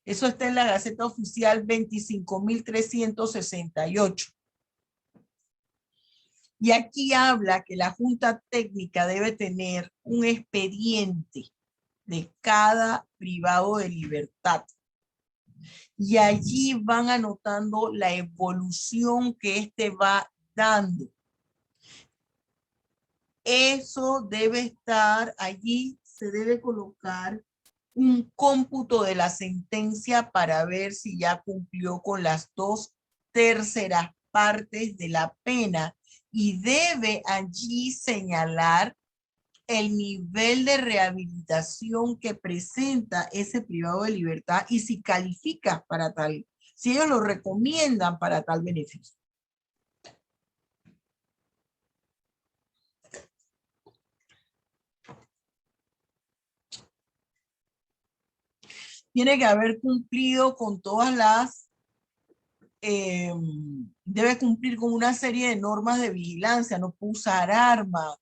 Eso está en la Gaceta Oficial 25.368. Y aquí habla que la Junta Técnica debe tener un expediente de cada privado de libertad. Y allí van anotando la evolución que éste va dando. Eso debe estar allí, se debe colocar un cómputo de la sentencia para ver si ya cumplió con las 2/3 partes de la pena y debe allí señalar el nivel de rehabilitación que presenta ese privado de libertad y si califica para tal, si ellos lo recomiendan para tal beneficio. Tiene que haber cumplido con todas las, debe cumplir con una serie de normas de vigilancia, no puede usar armas,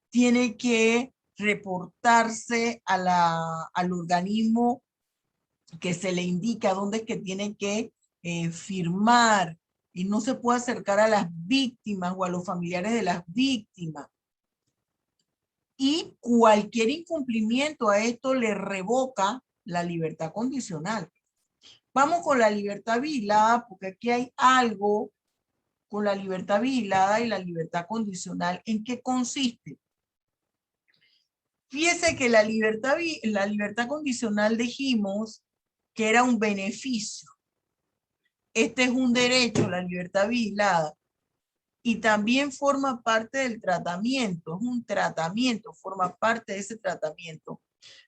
tiene que reportarse al organismo que se le indica dónde es que tiene que firmar y no se puede acercar a las víctimas o a los familiares de las víctimas. Y cualquier incumplimiento a esto le revoca la libertad condicional. Vamos con la libertad vigilada porque aquí hay algo con la libertad vigilada y la libertad condicional. ¿En qué consiste? Fíjese que la libertad condicional dijimos que era un beneficio. Este es un derecho, la libertad vigilada. Y también forma parte del tratamiento. Es un tratamiento, forma parte de ese tratamiento.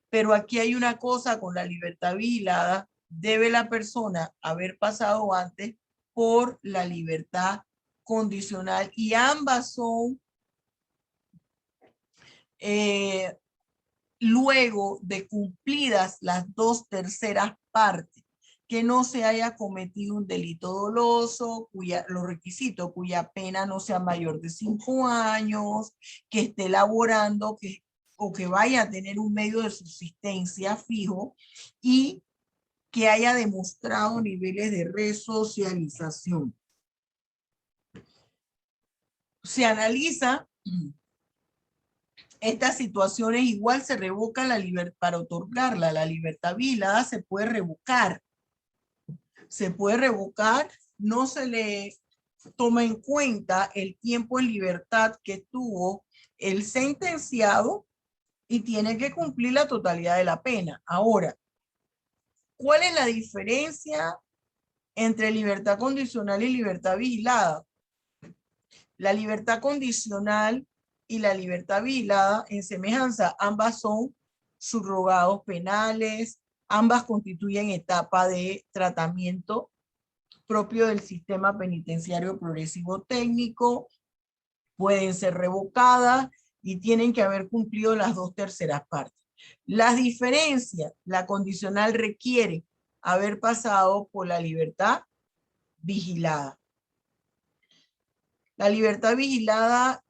Pero aquí hay una cosa con la libertad vigilada. Debe la persona haber pasado antes por la libertad condicional. Y ambas son luego de cumplidas las 2/3 partes, que no se haya cometido un delito doloso, los requisitos, cuya pena no sea mayor de 5 años, que esté laborando, o que vaya a tener un medio de subsistencia fijo y que haya demostrado niveles de resocialización. Se analiza estas situaciones, igual se revoca la libertad, para otorgarla la libertad vigilada se puede revocar. Se puede revocar, no se le toma en cuenta el tiempo en libertad que tuvo el sentenciado y tiene que cumplir la totalidad de la pena. Ahora, ¿cuál es la diferencia entre libertad condicional y libertad vigilada? La libertad condicional y la libertad vigilada, en semejanza, ambas son subrogados penales, ambas constituyen etapa de tratamiento propio del sistema penitenciario progresivo técnico, pueden ser revocadas y tienen que haber cumplido las 2/3 partes. Las diferencias, la condicional requiere haber pasado por la libertad vigilada. La libertad vigilada,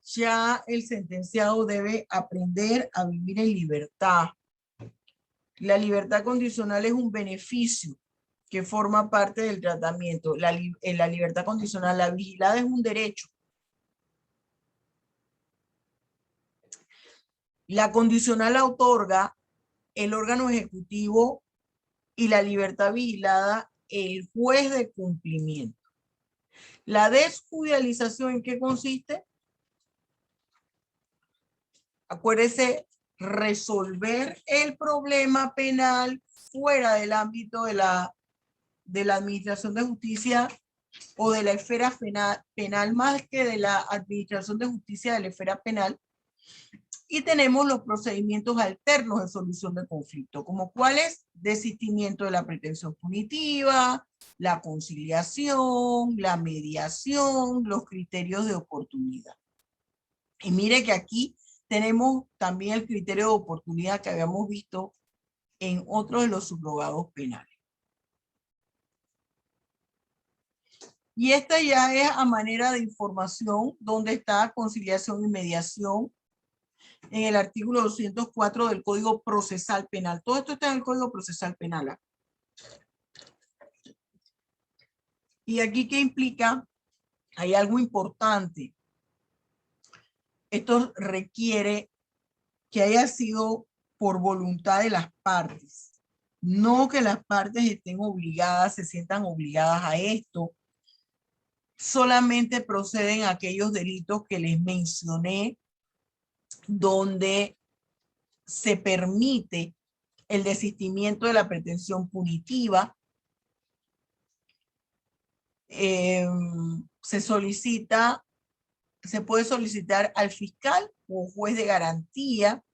ya el sentenciado debe aprender a vivir en libertad. La libertad condicional es un beneficio que forma parte del tratamiento. En la libertad condicional, la vigilada es un derecho. La condicional la otorga el órgano ejecutivo y la libertad vigilada el juez de cumplimiento. La desjudicialización, ¿en qué consiste? Acuérdese, resolver el problema penal fuera del ámbito de la administración de justicia o de la esfera penal más que de la administración de justicia de la esfera penal. Y tenemos los procedimientos alternos de solución de conflicto, como cuáles: desistimiento de la pretensión punitiva, la conciliación, la mediación, los criterios de oportunidad. Y mire que aquí tenemos también el criterio de oportunidad que habíamos visto en otro de los subrogados penales. Y esta ya es a manera de información donde está conciliación y mediación en el artículo 204 del Código Procesal Penal. Todo esto está en el Código Procesal Penal. Y aquí, ¿qué implica? Hay algo importante. Esto requiere que haya sido por voluntad de las partes. No que las partes estén obligadas, se sientan obligadas a esto. Solamente proceden aquellos delitos que les mencioné, donde se permite el desistimiento de la pretensión punitiva. Se puede solicitar al fiscal o juez de garantía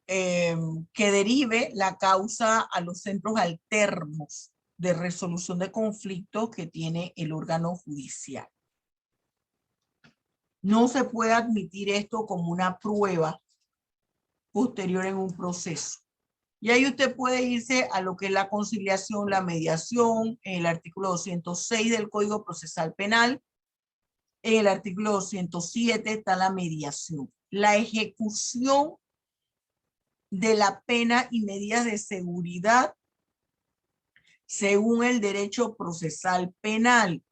que derive la causa a los centros alternos de resolución de conflictos que tiene el órgano judicial. No se puede admitir esto como una prueba posterior en un proceso. Y ahí usted puede irse a lo que es la conciliación, la mediación, en el artículo 206 del Código Procesal Penal. En el artículo 207 está la mediación. La ejecución de la pena y medidas de seguridad según el derecho procesal penal.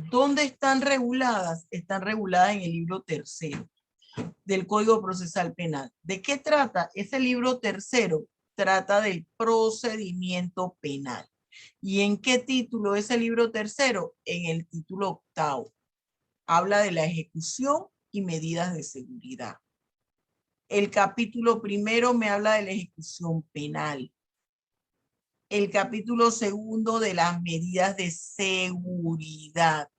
¿Dónde están reguladas? Están reguladas en el libro 3 del Código Procesal Penal. ¿De qué trata? Ese libro 3 trata del procedimiento penal. ¿Y en qué título ese libro 3? En el título 8. Habla de la ejecución y medidas de seguridad. El capítulo 1 me habla de la ejecución penal. El capítulo 2 de las medidas de seguridad.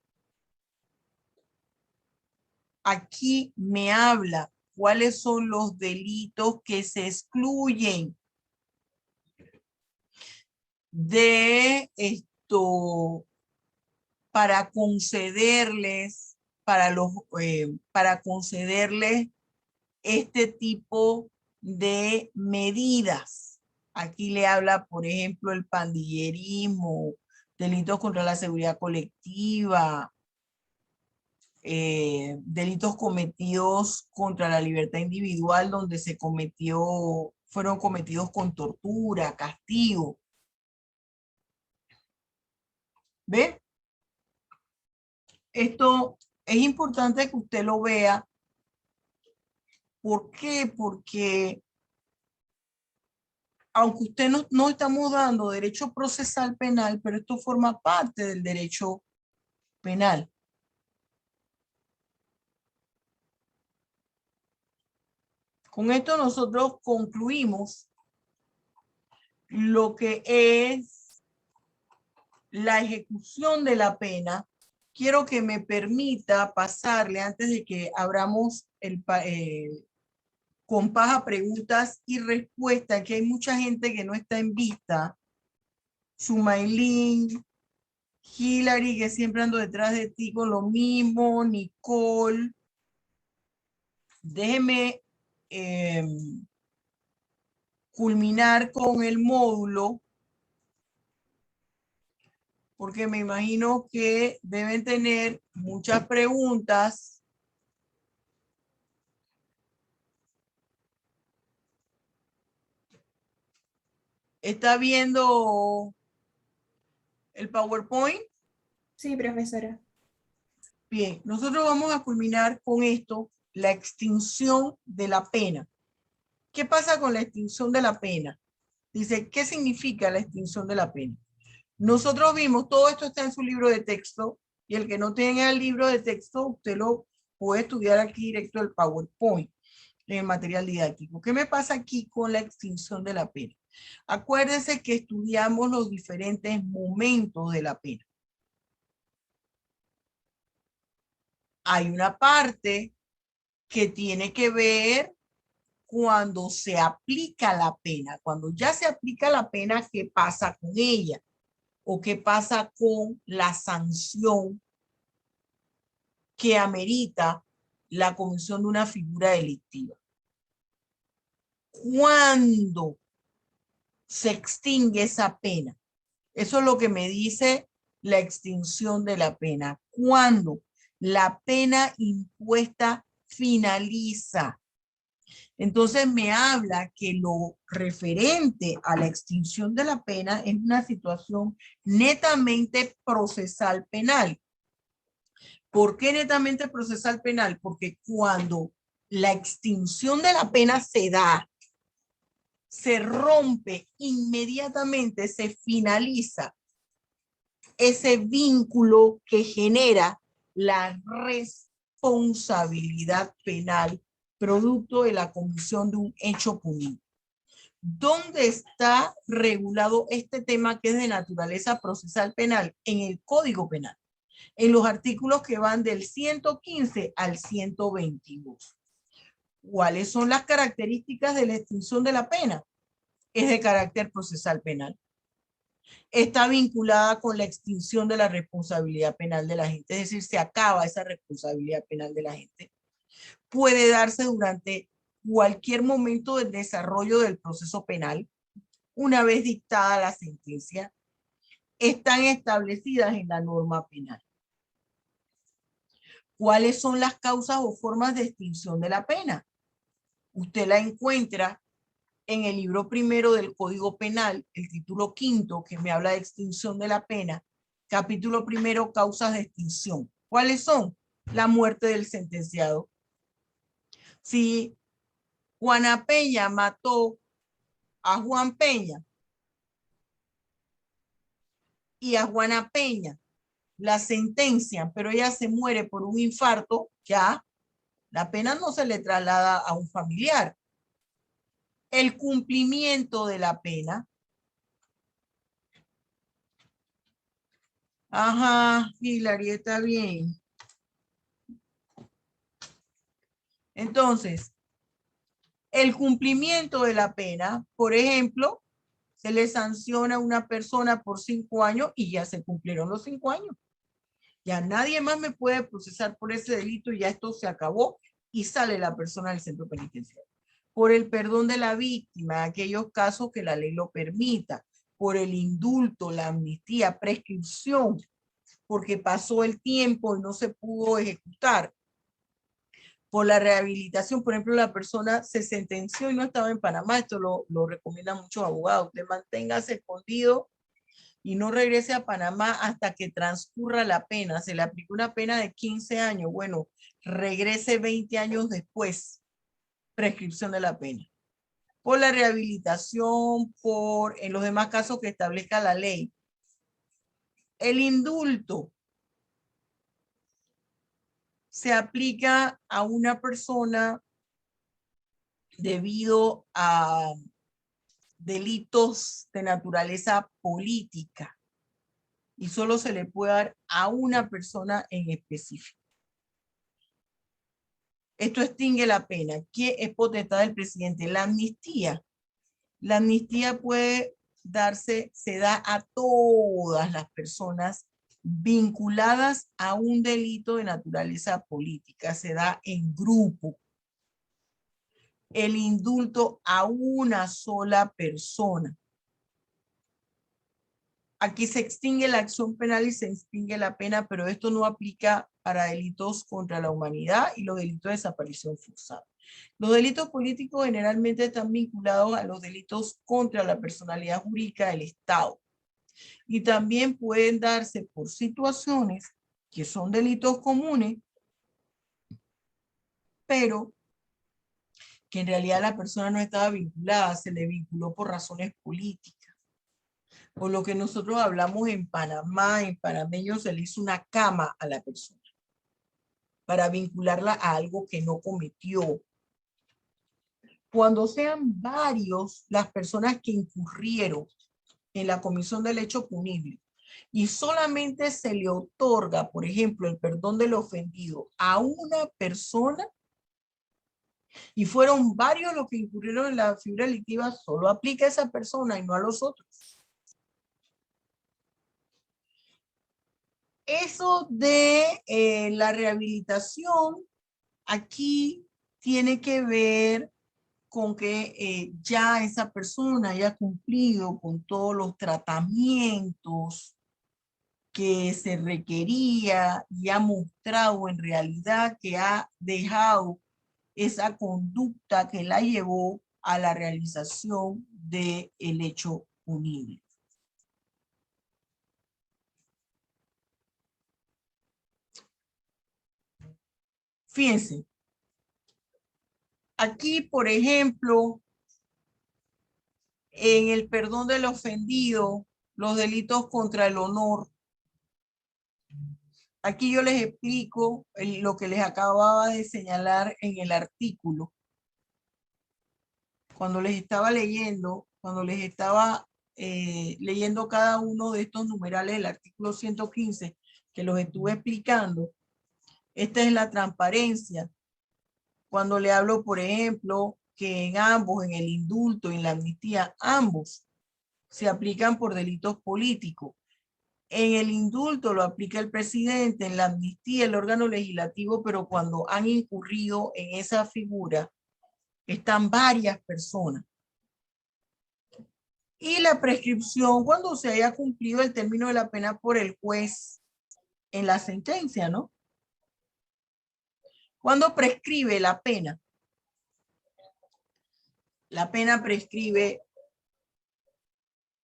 Aquí me habla cuáles son los delitos que se excluyen de esto para concederles, para concederles este tipo de medidas. Aquí le habla, por ejemplo, el pandillerismo, delitos contra la seguridad colectiva, delitos cometidos contra la libertad individual donde fueron cometidos con tortura, castigo. ¿Ve? Esto es importante que usted lo vea. ¿Por qué? Porque aunque usted no estamos dando derecho procesal penal, pero esto forma parte del derecho penal. Con esto nosotros concluimos lo que es la ejecución de la pena. Quiero que me permita pasarle, antes de que abramos el compás a preguntas y respuestas, que hay mucha gente que no está en vista. Sumailín, Hilary, que siempre ando detrás de ti con lo mismo, Nicole. Déjeme culminar con el módulo, porque me imagino que deben tener muchas preguntas. ¿Está viendo el PowerPoint? Sí, profesora. Bien, nosotros vamos a culminar con esto, la extinción de la pena. ¿Qué pasa con la extinción de la pena? Dice, ¿qué significa la extinción de la pena? Nosotros vimos, todo esto está en su libro de texto, y el que no tenga el libro de texto, usted lo puede estudiar aquí directo del PowerPoint, en el material didáctico. ¿Qué me pasa aquí con la extinción de la pena? Acuérdense que estudiamos los diferentes momentos de la pena. Hay una parte que tiene que ver cuando se aplica la pena. Cuando ya se aplica la pena, ¿qué pasa con ella? ¿O qué pasa con la sanción que amerita la comisión de una figura delictiva? ¿Cuándo se extingue esa pena? Eso es lo que me dice la extinción de la pena. ¿Cuándo la pena impuesta finaliza? Entonces me habla que lo referente a la extinción de la pena es una situación netamente procesal penal. ¿Por qué netamente procesal penal? Porque cuando la extinción de la pena se da, se rompe inmediatamente, se finaliza ese vínculo que genera la responsabilidad penal producto de la comisión de un hecho punible. ¿Dónde está regulado este tema que es de naturaleza procesal penal? En el Código Penal, en los artículos que van del 115 al 122. ¿Cuáles son las características de la extinción de la pena? Es de carácter procesal penal. Está vinculada con la extinción de la responsabilidad penal de la gente, es decir, se acaba esa responsabilidad penal de la gente. Puede darse durante cualquier momento del desarrollo del proceso penal, una vez dictada la sentencia. Están establecidas en la norma penal. ¿Cuáles son las causas o formas de extinción de la pena? Usted la encuentra en el libro primero del Código Penal, el título quinto, que me habla de extinción de la pena, capítulo primero, causas de extinción. ¿Cuáles son? La muerte del sentenciado. Si Juana Peña mató a Juan Peña y a Juana Peña la sentencian, pero ella se muere por un infarto, ya la pena no se le traslada a un familiar. El cumplimiento de la pena. Ajá, Hilary, está bien. Entonces, el cumplimiento de la pena, por ejemplo, se le sanciona a una persona por 5 años y ya se cumplieron los 5 años. Ya nadie más me puede procesar por ese delito y ya esto se acabó y sale la persona del centro penitenciario. Por el perdón de la víctima, aquellos casos que la ley lo permita, por el indulto, la amnistía, prescripción, porque pasó el tiempo y no se pudo ejecutar. Por la rehabilitación, por ejemplo, la persona se sentenció y no estaba en Panamá, esto lo recomiendan muchos abogados, usted manténgase escondido y no regrese a Panamá hasta que transcurra la pena. Se le aplicó una pena de 15 años, bueno, regrese 20 años después, prescripción de la pena. por la rehabilitación, en los demás casos que establezca la ley. El indulto se aplica a una persona debido a delitos de naturaleza política y solo se le puede dar a una persona en específico. Esto extingue la pena. ¿Qué es potestad del presidente? La amnistía. La amnistía puede darse, se da a todas las personas vinculadas a un delito de naturaleza política. Se da en grupo. El indulto a una sola persona. Aquí se extingue la acción penal y se extingue la pena, pero esto no aplica para delitos contra la humanidad y los delitos de desaparición forzada. Los delitos políticos generalmente están vinculados a los delitos contra la personalidad jurídica del Estado. Y también pueden darse por situaciones que son delitos comunes, pero que en realidad la persona no estaba vinculada, se le vinculó por razones políticas. Por lo que nosotros hablamos en Panamá, en panameño se le hizo una cama a la persona para vincularla a algo que no cometió. Cuando sean varios las personas que incurrieron en la comisión del hecho punible y solamente se le otorga, por ejemplo, el perdón del ofendido a una persona y fueron varios los que incurrieron en la figura delictiva, solo aplica a esa persona y no a los otros. Eso de la rehabilitación, aquí tiene que ver con que ya esa persona haya cumplido con todos los tratamientos que se requería y ha mostrado en realidad que ha dejado esa conducta que la llevó a la realización del hecho punible. Fíjense, aquí, por ejemplo, en el perdón del ofendido, los delitos contra el honor. Aquí yo les explico lo que les acababa de señalar en el artículo. Cuando les estaba leyendo, leyendo cada uno de estos numerales del artículo 115, que los estuve explicando, esta es la transparencia. Cuando le hablo, por ejemplo, que en ambos, en el indulto y en la amnistía, ambos se aplican por delitos políticos. En el indulto lo aplica el presidente, en la amnistía el órgano legislativo, pero cuando han incurrido en esa figura, están varias personas. Y la prescripción cuando se haya cumplido el término de la pena por el juez en la sentencia, ¿no? ¿Cuándo prescribe la pena? La pena prescribe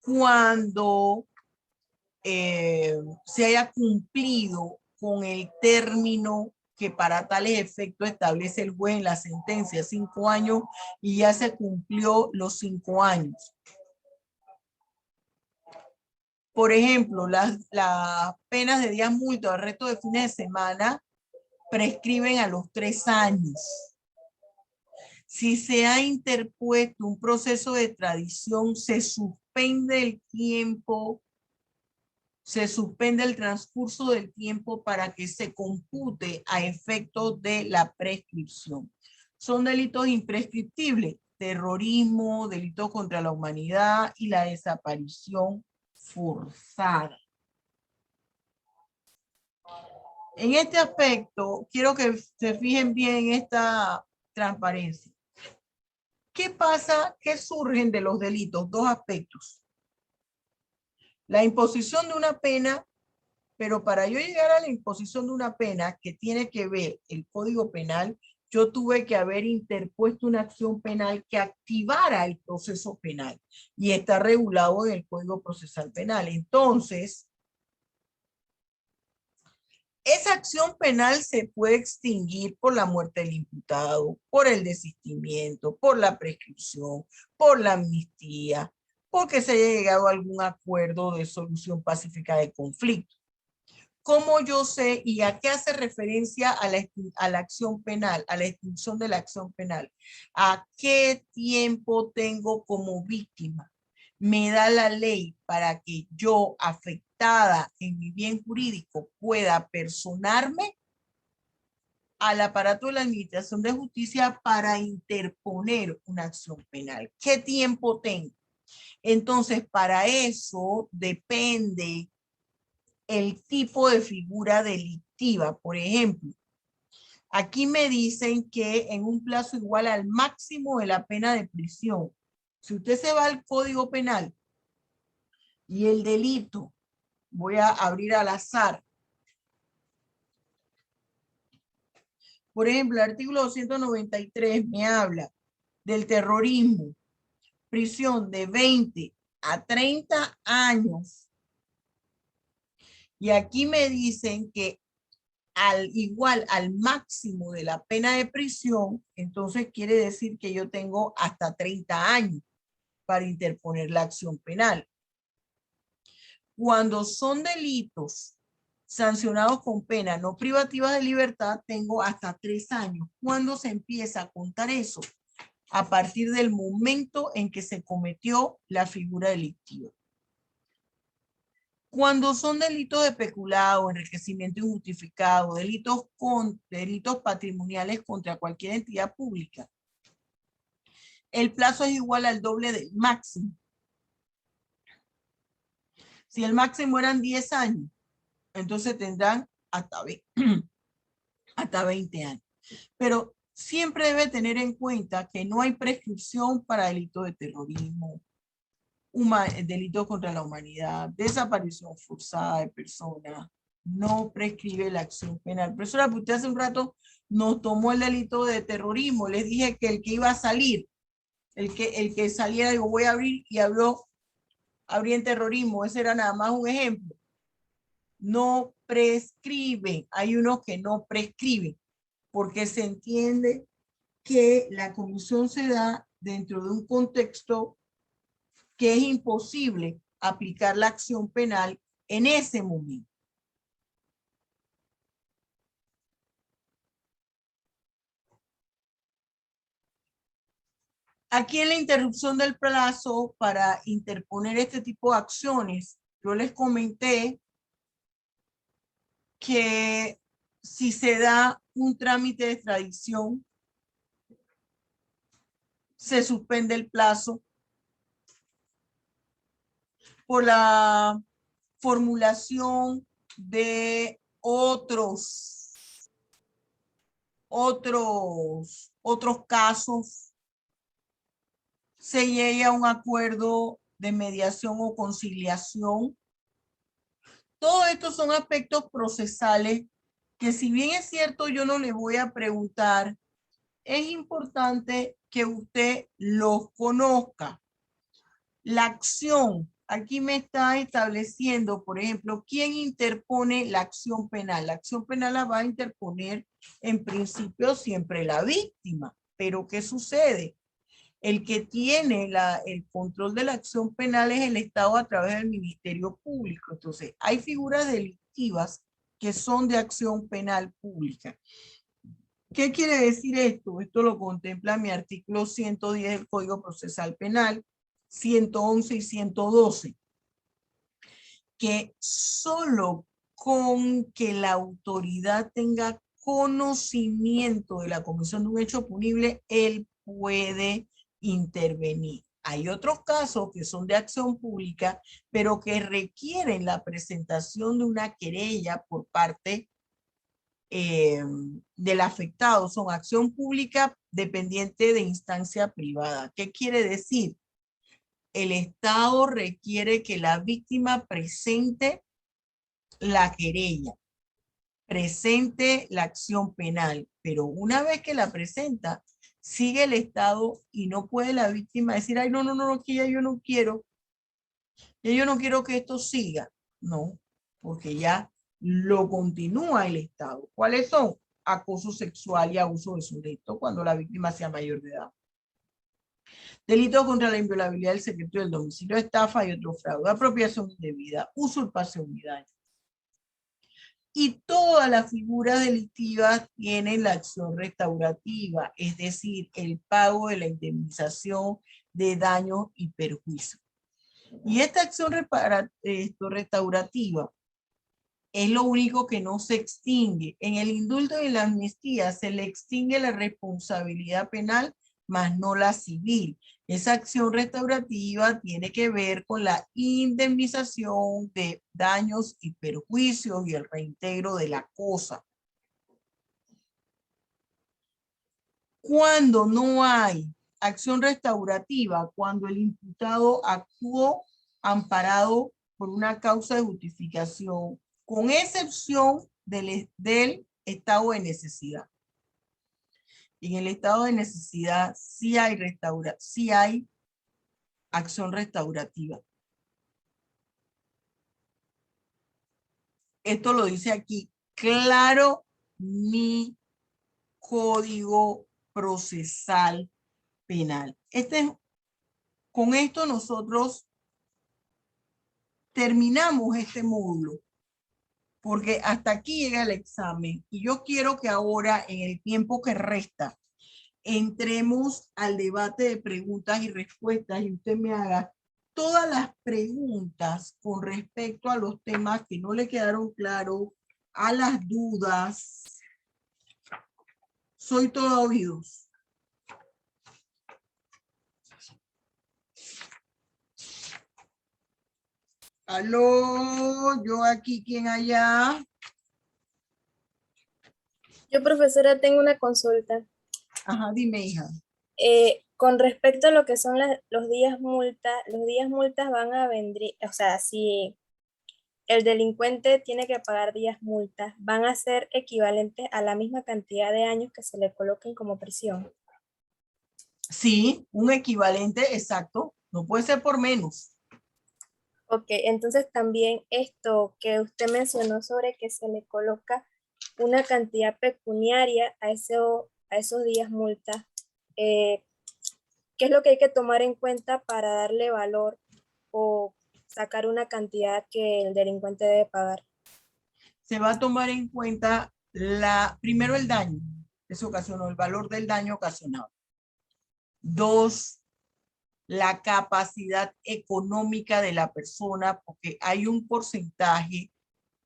cuando se haya cumplido con el término que para tales efectos establece el juez en la sentencia, 5 años, y ya se cumplió los 5 años. Por ejemplo, las penas de días multa o arresto de fines de semana prescriben a los 3 años. Si se ha interpuesto un proceso de extradición, se suspende el tiempo, se suspende el transcurso del tiempo para que se compute a efectos de la prescripción. Son delitos imprescriptibles: terrorismo, delitos contra la humanidad y la desaparición forzada. En este aspecto, quiero que se fijen bien en esta transparencia. ¿Qué pasa? ¿Qué surgen de los delitos? 2 aspectos. La imposición de una pena, pero para yo llegar a la imposición de una pena que tiene que ver el Código Penal, yo tuve que haber interpuesto una acción penal que activara el proceso penal y está regulado en el Código Procesal Penal. Entonces, Esa acción penal se puede extinguir por la muerte del imputado, por el desistimiento, por la prescripción, por la amnistía, porque se haya llegado a algún acuerdo de solución pacífica de conflicto. ¿Cómo yo sé y a qué hace referencia a la acción penal, a la extinción de la acción penal? ¿A qué tiempo tengo como víctima? Me da la ley para que yo, afectada en mi bien jurídico, pueda personarme al aparato de la Administración de Justicia para interponer una acción penal. ¿Qué tiempo tengo? Entonces, para eso depende el tipo de figura delictiva. Por ejemplo, aquí me dicen que en un plazo igual al máximo de la pena de prisión. Si usted se va al Código Penal y el delito, voy a abrir al azar. Por ejemplo, el artículo 293 me habla del terrorismo, prisión de 20 a 30 años. Y aquí me dicen que igual al máximo de la pena de prisión, entonces quiere decir que yo tengo hasta 30 años para interponer la acción penal. Cuando son delitos sancionados con pena no privativa de libertad, tengo hasta 3 años. ¿Cuándo se empieza a contar eso? A partir del momento en que se cometió la figura delictiva. Cuando son delitos de peculado, enriquecimiento injustificado, delitos patrimoniales contra cualquier entidad pública, el plazo es igual al doble del máximo. Si el máximo eran 10 años, entonces tendrán hasta 20 años. Pero siempre debe tener en cuenta que no hay prescripción para delitos de terrorismo, delitos contra la humanidad, desaparición forzada de personas, no prescribe la acción penal. Profesora, usted hace un rato nos tomó el delito de terrorismo. Les dije que el que iba a salir, el que saliera, digo, voy a abrir y abrí en terrorismo. Ese era nada más un ejemplo. No prescriben. Hay unos que no prescriben porque se entiende que la comisión se da dentro de un contexto que es imposible aplicar la acción penal en ese momento. Aquí en la interrupción del plazo para interponer este tipo de acciones, yo les comenté que si se da un trámite de extradición, se suspende el plazo por la formulación de otros casos, se llegue a un acuerdo de mediación o conciliación. Todos estos son aspectos procesales que, si bien es cierto, yo no le voy a preguntar, es importante que usted los conozca. La acción, aquí me está estableciendo, por ejemplo, quién interpone la acción penal. La acción penal la va a interponer en principio siempre la víctima. Pero ¿qué sucede? El que tiene el control de la acción penal es el Estado a través del Ministerio Público. Entonces, hay figuras delictivas que son de acción penal pública. ¿Qué quiere decir esto? Esto lo contempla mi artículo 110 del Código Procesal Penal, 111 y 112, que solo con que la autoridad tenga conocimiento de la comisión de un hecho punible, él puede intervenir. Hay otros casos que son de acción pública, pero que requieren la presentación de una querella por parte del afectado. Son acción pública dependiente de instancia privada. ¿Qué quiere decir? El Estado requiere que la víctima presente la querella, presente la acción penal, pero una vez que la presenta, sigue el Estado y no puede la víctima decir, ay, no, que ya yo no quiero que esto siga. No, porque ya lo continúa el Estado. ¿Cuáles son? Acoso sexual y abuso de su derecho cuando la víctima sea mayor de edad. Delito contra la inviolabilidad del secreto del domicilio, estafa y otro fraude, apropiación indebida, usurpación y daño. Y todas las figuras delictivas tienen la acción restaurativa, es decir, el pago de la indemnización de daños y perjuicios. Y esta acción restaurativa es lo único que no se extingue. En el indulto y en la amnistía se le extingue la responsabilidad penal, mas no la civil. Esa acción restaurativa tiene que ver con la indemnización de daños y perjuicios y el reintegro de la cosa. Cuando no hay acción restaurativa, cuando el imputado actuó amparado por una causa de justificación, con excepción del estado de necesidad. En el estado de necesidad sí hay acción restaurativa. Esto lo dice aquí, claro, mi Código Procesal Penal. Con esto nosotros terminamos este módulo, porque hasta aquí llega el examen y yo quiero que ahora, en el tiempo que resta, entremos al debate de preguntas y respuestas y usted me haga todas las preguntas con respecto a los temas que no le quedaron claros, a las dudas. Soy todo oídos. Aló, yo aquí, ¿quién allá? Yo, profesora, tengo una consulta. Ajá, dime, hija. Con respecto a lo que son los días multas van a venir, o sea, si el delincuente tiene que pagar días multas, van a ser equivalentes a la misma cantidad de años que se le coloquen como prisión. Sí, un equivalente exacto. No puede ser por menos. Ok, entonces también esto que usted mencionó sobre que se le coloca una cantidad pecuniaria a esos días multas, ¿qué es lo que hay que tomar en cuenta para darle valor o sacar una cantidad que el delincuente debe pagar? Se va a tomar en cuenta primero el daño que se ocasionó, el valor del daño ocasionado. 2, la capacidad económica de la persona, porque hay un porcentaje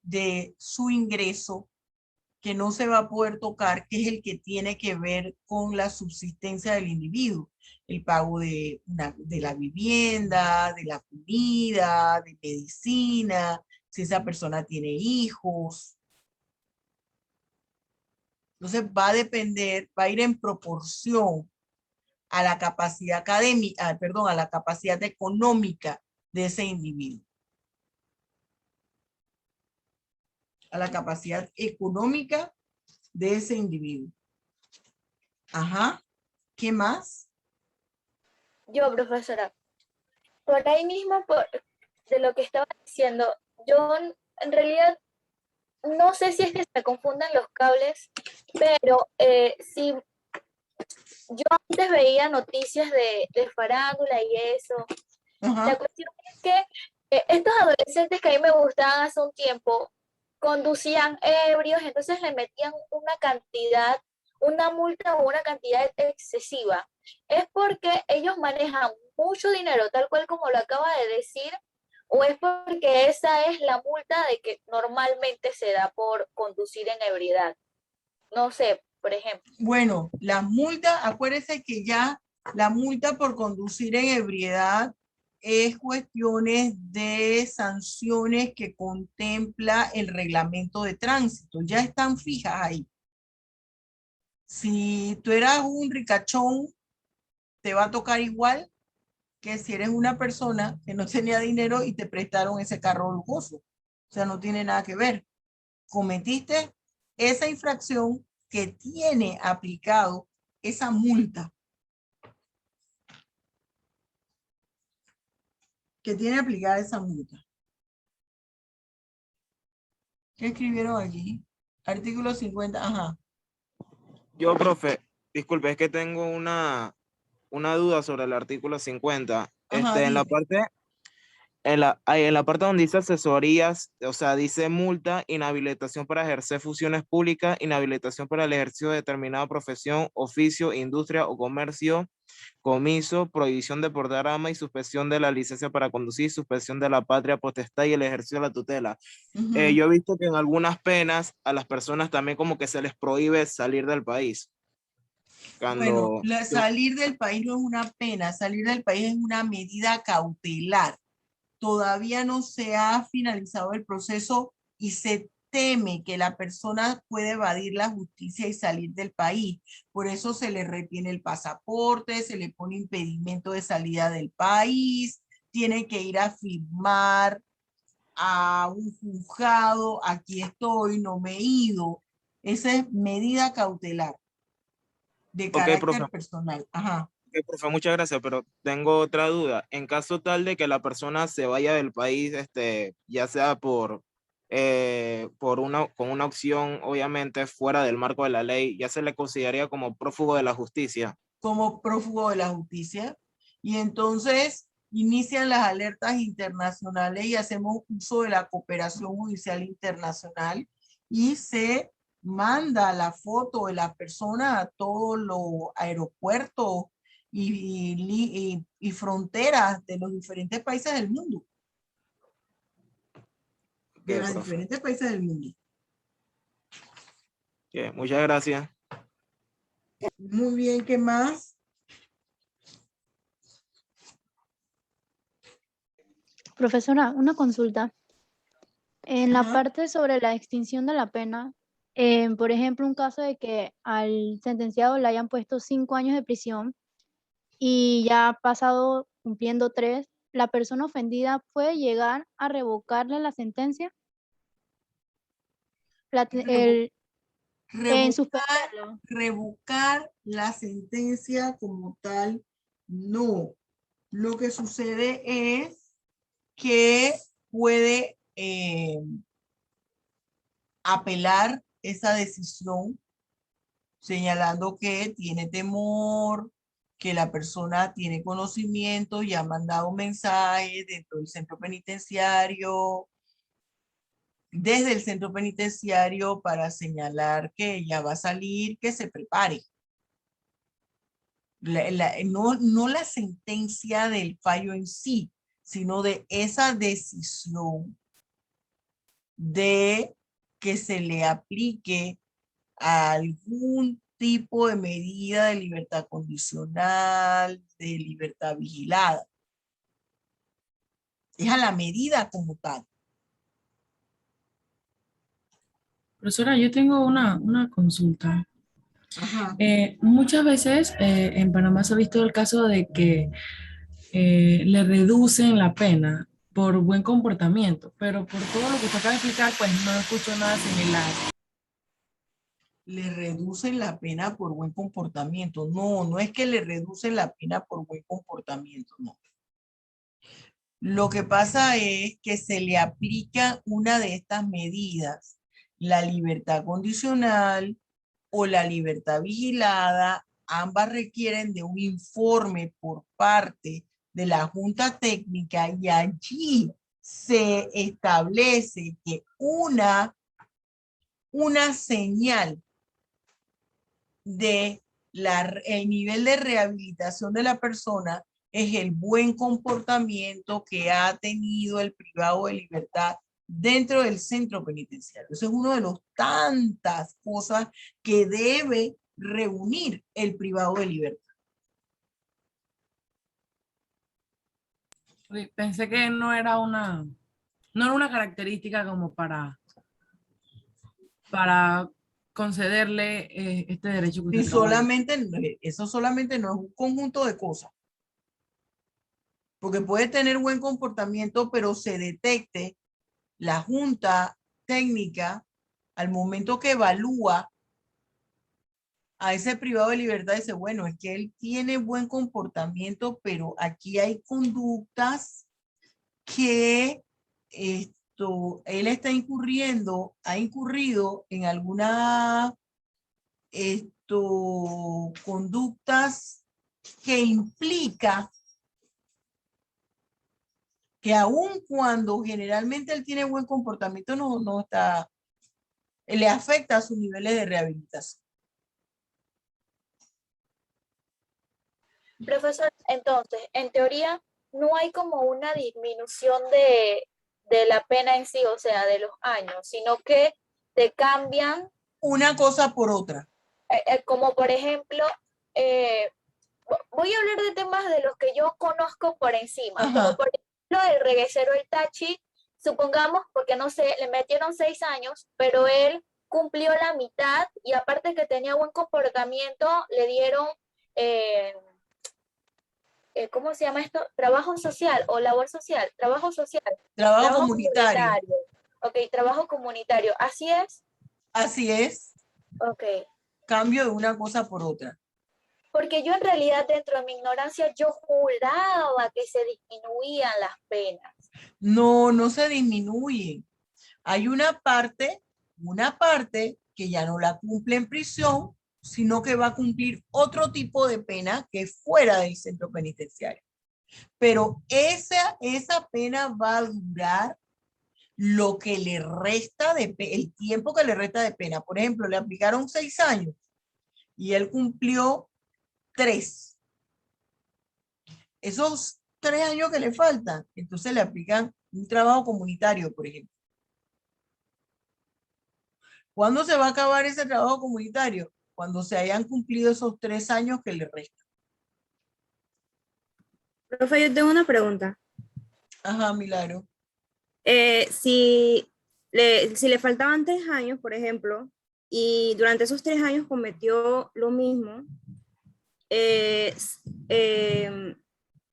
de su ingreso que no se va a poder tocar, que es el que tiene que ver con la subsistencia del individuo, el pago de la vivienda, de la comida, de medicina, si esa persona tiene hijos. Entonces va a depender, va a ir en proporción a la capacidad académica, perdón, a la capacidad económica de ese individuo. A la capacidad económica de ese individuo. Ajá. ¿Qué más? Yo, profesora, por ahí mismo, de lo que estaba diciendo, yo en realidad no sé si es que se me confundan los cables, pero si yo antes veía noticias de farándula y eso, Ajá. la cuestión es que estos adolescentes que a mí me gustaban hace un tiempo, conducían ebrios, entonces le metían una multa o una cantidad excesiva. Es porque ellos manejan mucho dinero, tal cual como lo acaba de decir, o es porque esa es la multa de que normalmente se da por conducir en ebriedad. No sé, por ejemplo. Bueno, la multa, acuérdese que ya la multa por conducir en ebriedad es cuestiones de sanciones que contempla el reglamento de tránsito. Ya están fijas ahí. Si tú eras un ricachón, te va a tocar igual que si eres una persona que no tenía dinero y te prestaron ese carro lujoso. O sea, no tiene nada que ver. Cometiste esa infracción que tiene aplicado esa multa. Que tiene aplicada esa multa. ¿Qué escribieron aquí? Artículo 50, ajá. Yo, profe, disculpe, es que tengo una duda sobre el artículo 50. Ajá, En la dime. parte, en la parte donde dice asesorías, o sea, dice multa, inhabilitación para ejercer funciones públicas, inhabilitación para el ejercicio de determinada profesión, oficio, industria o comercio, comiso, prohibición de portar arma y suspensión de la licencia para conducir, suspensión de la patria potestad y el ejercicio de la tutela. Ujú. Yo he visto que en algunas penas a las personas también como que se les prohíbe salir del país. Bueno, Cuando, salir del país no es una pena, salir del país es una medida cautelar. Todavía no se ha finalizado el proceso y se teme que la persona puede evadir la justicia y salir del país. Por eso se le retiene el pasaporte, se le pone impedimento de salida del país, tiene que ir a firmar a un juzgado, aquí estoy, no me he ido. Esa es medida cautelar de ok, profe, carácter personal. Ajá. ok, profe, muchas gracias, pero tengo otra duda. En caso tal de que la persona se vaya del país, ya sea con una opción obviamente fuera del marco de la ley, ya se le consideraría como prófugo de la justicia. Como prófugo de la justicia. Y entonces inician las alertas internacionales y hacemos uso de la cooperación judicial internacional y se manda la foto de la persona a todos los aeropuertos y fronteras de los diferentes países del mundo. De Ok, los profe. diferentes países del mundo. Ok, muchas gracias. Muy bien, ¿qué más? Profesora, una consulta. En la Ajá. parte sobre la extinción de la pena, por ejemplo, un caso de que al sentenciado le hayan puesto 5 años de prisión y ya ha pasado cumpliendo 3, ¿la persona ofendida puede llegar a revocarle la sentencia? Revo- En Revocar, suspenderlo. revocar la sentencia como tal, no. Lo que sucede es que puede apelar esa decisión señalando que tiene temor, que la persona tiene conocimiento y ha mandado mensajes dentro del centro penitenciario, desde el centro penitenciario para señalar que ya va a salir, que se prepare. No la sentencia del fallo en sí, sino de esa decisión de que se le aplique algún tipo de medida de libertad condicional, de libertad vigilada. Es a la medida como tal. Profesora, yo tengo una consulta. Ajá. Muchas veces en Panamá se ha visto el caso de que le reducen la pena por buen comportamiento, pero por todo lo que usted acaba de explicar, pues no escucho nada similar. Le reducen la pena por buen comportamiento. No, no es que le reducen la pena por buen comportamiento, no. Lo que pasa es que se le aplica una de estas medidas, la libertad condicional o la libertad vigilada. Ambas requieren de un informe por parte de la Junta Técnica y allí se establece que una señal de el nivel de rehabilitación de la persona es el buen comportamiento que ha tenido el privado de libertad dentro del centro penitenciario. Eso es uno de los tantas cosas que debe reunir el privado de libertad. Pensé que no era una característica como para concederle este derecho que Y usted acaba de eso solamente no es un conjunto de cosas. Porque puede tener buen comportamiento, pero se detecte la Junta Técnica al momento que evalúa a ese privado de libertad, dice, bueno, es que él tiene buen comportamiento, pero aquí hay conductas que él está ha incurrido en alguna conductas que implica que aun cuando generalmente él tiene buen comportamiento, no está, le afecta a sus niveles de rehabilitación. Profesor, entonces, en teoría, no hay como una disminución de la pena en sí, o sea, de los años, sino que te cambian, Una cosa por otra. como por ejemplo, voy a hablar de temas de los que yo conozco por encima, Ajá. como por ejemplo el reguecero El Tachi, supongamos, porque no sé, le metieron 6 años, pero él cumplió la mitad y aparte que tenía buen comportamiento, le dieron, ¿cómo se llama esto? Trabajo social o labor social, trabajo social. Trabajo comunitario. Ok, trabajo comunitario, ¿así es? Así es. Ok. Cambio de una cosa por otra. Porque yo en realidad dentro de mi ignorancia yo juraba que se disminuían las penas. No se disminuyen. Hay una parte que ya no la cumple en prisión, sino que va a cumplir otro tipo de pena que es fuera del centro penitenciario. Pero esa pena va a durar lo que le resta el tiempo que le resta de pena. Por ejemplo, le aplicaron 6 años y él cumplió 3. Esos 3 años que le faltan, entonces le aplican un trabajo comunitario, por ejemplo. ¿Cuándo se va a acabar ese trabajo comunitario? Cuando se hayan cumplido esos 3 años que le restan. Profe, yo tengo una pregunta. Ajá, Milagro. Si le faltaban 3 años, por ejemplo, y durante esos 3 años cometió lo mismo,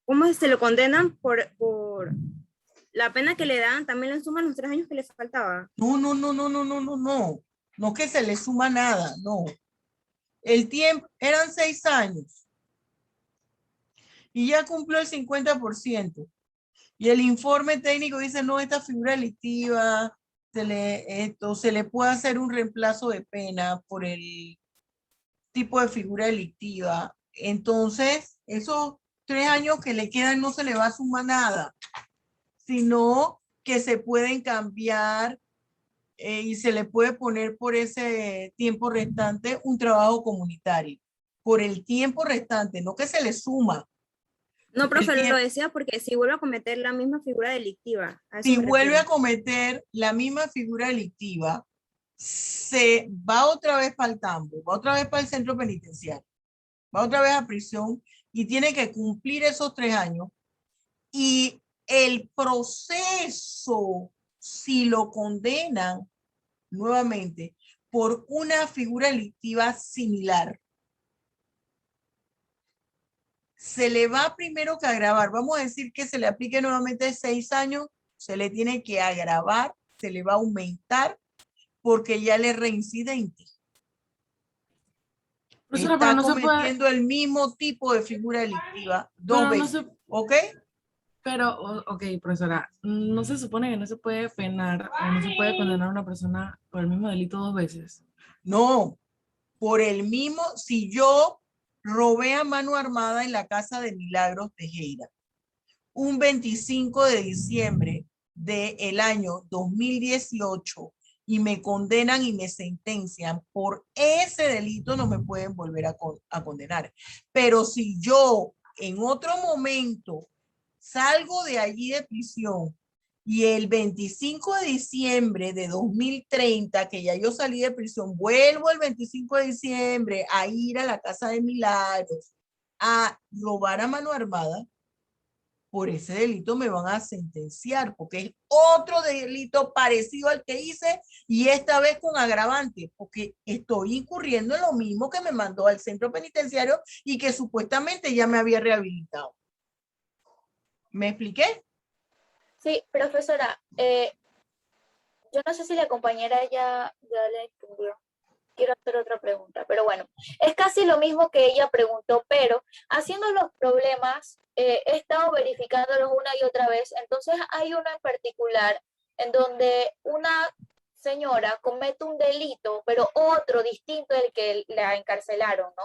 ¿cómo se lo condenan por la pena que le dan? ¿También le suman los 3 años que le faltaba? No. No que se le suma nada, no. El tiempo, eran 6 años. Y ya cumplió el 50%. Y el informe técnico dice, no, esta figura delictiva, se le puede hacer un reemplazo de pena por el tipo de figura delictiva. Entonces, esos 3 años que le quedan no se le va a sumar nada, sino que se pueden cambiar y se le puede poner por ese tiempo restante un trabajo comunitario. Por el tiempo restante, no que se le suma. No, profe, lo decía porque si vuelve a cometer la misma figura delictiva. Si vuelve a cometer la misma figura delictiva, se va otra vez para el tambo, va otra vez para el centro penitenciario, va otra vez a prisión y tiene que cumplir esos 3 años. Y el proceso, si lo condenan nuevamente por una figura delictiva similar, se le va primero que agravar. Vamos a decir que se le aplique nuevamente 6 años, se le tiene que agravar, se le va a aumentar porque ya le es reincidente. Profesora, Está pero no se puede, cometiendo el mismo tipo de figura delictiva 2 pero no veces. se, ¿Ok? pero, ok, profesora, no se supone que no se puede penar o no se puede condenar a una persona por el mismo delito 2 veces. No, por el mismo, si yo robé a mano armada en la casa de Milagros Tejera, un 25 de diciembre del año 2018 y me condenan y me sentencian por ese delito, no me pueden volver a condenar. Pero si yo en otro momento salgo de allí de prisión y el 25 de diciembre de 2030, que ya yo salí de prisión, vuelvo el 25 de diciembre a ir a la casa de Milagros a robar a mano armada, por ese delito me van a sentenciar, porque es otro delito parecido al que hice y esta vez con agravante, porque estoy incurriendo en lo mismo que me mandó al centro penitenciario y que supuestamente ya me había rehabilitado. ¿Me expliqué? Sí, profesora, yo no sé si la compañera ya le entendió. Quiero hacer otra pregunta, pero bueno, es casi lo mismo que ella preguntó, pero haciendo los problemas, he estado verificándolos una y otra vez, entonces hay uno en particular en donde una señora comete un delito, pero otro distinto del que la encarcelaron, ¿no?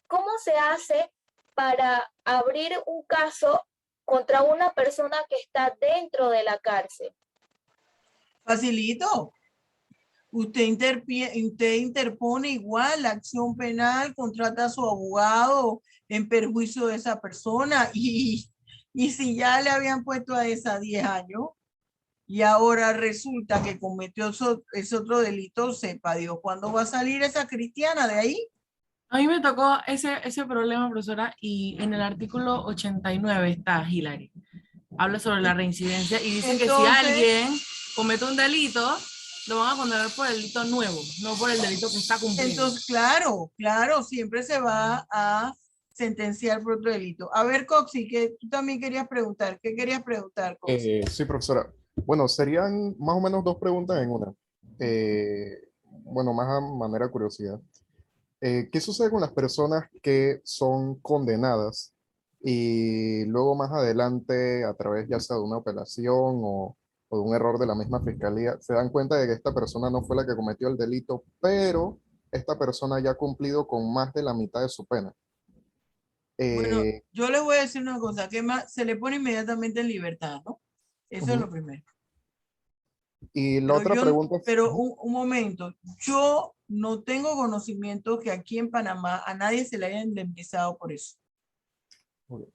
¿Cómo se hace para abrir un caso contra una persona que está dentro de la cárcel? Facilito. Usted interpone igual la acción penal, contrata a su abogado en perjuicio de esa persona y si ya le habían puesto a esa 10 años y ahora resulta que cometió ese otro delito, sepa Dios, ¿cuándo va a salir esa cristiana de ahí? A mí me tocó ese problema, profesora, y en el artículo 89 está Hillary. Habla sobre la reincidencia y dicen que si Entonces, alguien comete un delito, lo van a condenar por el delito nuevo, no por el delito que está cumpliendo. entonces, claro, siempre se va a sentenciar por otro delito. A ver, Coxi, que tú también querías preguntar. ¿Qué querías preguntar, Coxi? Sí, profesora. Bueno, serían más o menos dos preguntas en una. Bueno, más a manera de curiosidad. ¿Qué sucede con las personas que son condenadas y luego más adelante, a través ya sea de una apelación o de un error de la misma fiscalía, se dan cuenta de que esta persona no fue la que cometió el delito, pero esta persona ya ha cumplido con más de la mitad de su pena? Bueno, Eh, yo les voy a decir una cosa, que más se le pone inmediatamente en libertad, ¿no? Eso es Ujú. lo primero. Y la otra pregunta es, Pero un momento, yo no tengo conocimiento que aquí en Panamá a nadie se le haya indemnizado por eso. Ok.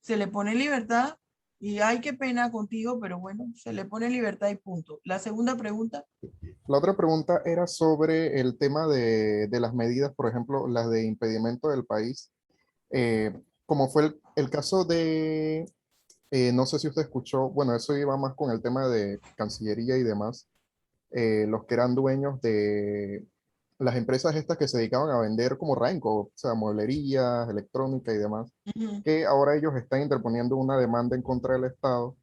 Se le pone en libertad y ay, qué pena contigo, pero bueno, se le pone en libertad y punto. La segunda pregunta. La otra pregunta era sobre el tema de las medidas, por ejemplo, las de impedimento del país, como fue el caso de, no sé si usted escuchó, bueno, eso iba más con el tema de Cancillería y demás, los que eran dueños de las empresas estas que se dedicaban a vender como Renco, o sea, mueblerías, electrónica y demás, Ujú. que ahora ellos están interponiendo una demanda en contra del Estado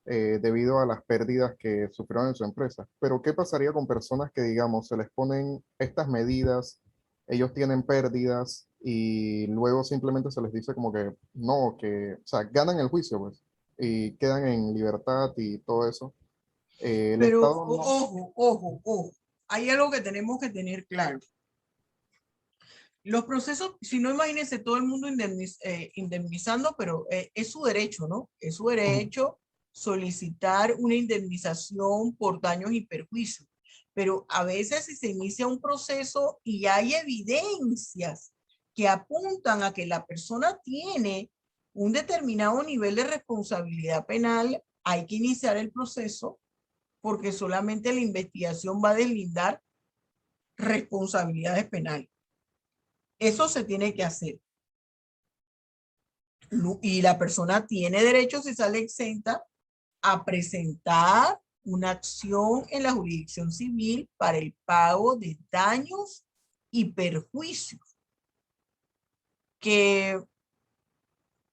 debido a las pérdidas que sufrieron en su empresa. Pero ¿qué pasaría con personas que, digamos, se les ponen estas medidas, ellos tienen pérdidas y luego simplemente se les dice como que no, que, o sea, ganan el juicio, pues, y quedan en libertad y todo eso? El Pero Estado no. ojo. Hay algo que tenemos que tener claro. Los procesos, si no, imagínense todo el mundo indemnizando, pero es su derecho, ¿no? Es su derecho solicitar una indemnización por daños y perjuicios. Pero a veces si se inicia un proceso y hay evidencias que apuntan a que la persona tiene un determinado nivel de responsabilidad penal, hay que iniciar el proceso porque solamente la investigación va a deslindar responsabilidades penales. Eso se tiene que hacer. Y la persona tiene derecho, si sale exenta, a presentar una acción en la jurisdicción civil para el pago de daños y perjuicios. Que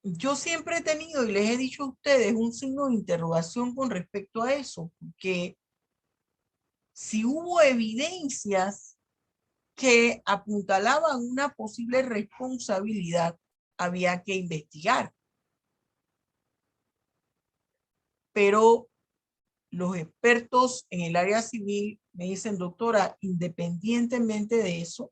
yo siempre he tenido, y les he dicho a ustedes, un signo de interrogación con respecto a eso, porque si hubo evidencias que apuntalaban una posible responsabilidad, había que investigar. Pero los expertos en el área civil me dicen, doctora, independientemente de eso,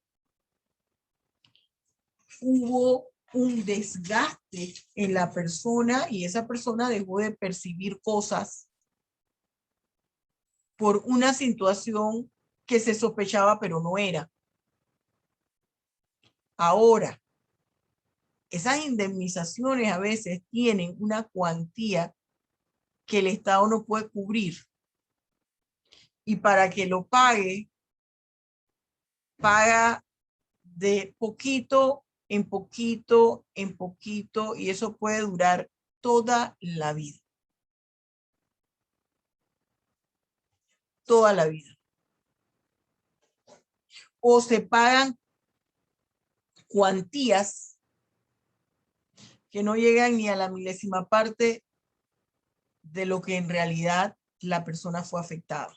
hubo un desgaste en la persona y esa persona dejó de percibir cosas por una situación que se sospechaba pero no era. Ahora, esas indemnizaciones a veces tienen una cuantía que el Estado no puede cubrir. Y para que lo pague, paga de poquito en poquito en poquito y eso puede durar toda la vida. Toda la vida. O se pagan cuantías que no llegan ni a la milésima parte de lo que en realidad la persona fue afectada.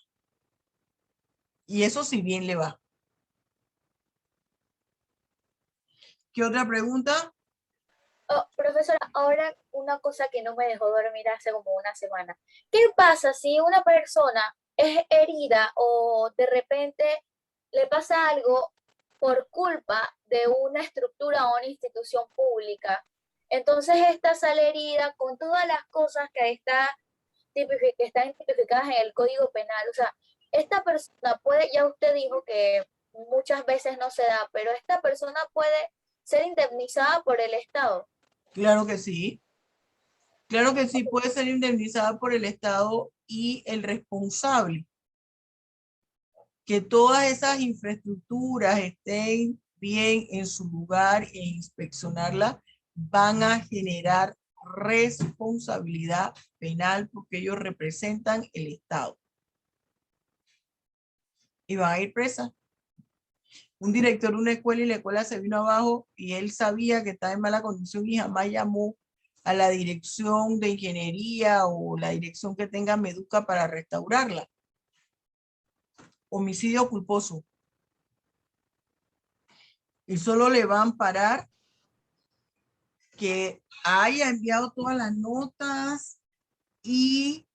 Y eso si bien le va. ¿Qué otra pregunta? Oh, profesora, ahora una cosa que no me dejó dormir hace como una semana. ¿Qué pasa si una persona es herida o de repente le pasa algo por culpa de una estructura o una institución pública? Entonces esta sale herida con todas las cosas que están tipificadas en el Código Penal. O sea, esta persona puede, ya usted dijo que muchas veces no se da, pero esta persona puede ser indemnizada por el Estado. Claro que sí. Claro que sí, puede ser indemnizada por el Estado y el responsable. Que todas esas infraestructuras estén bien en su lugar e inspeccionarlas van a generar responsabilidad penal porque ellos representan el Estado. Y van a ir presas. Un director de una escuela y la escuela se vino abajo y él sabía que estaba en mala condición y jamás llamó a la dirección de ingeniería o la dirección que tenga Meduca para restaurarla. Homicidio culposo. Y solo le van a amparar que haya enviado todas las notas y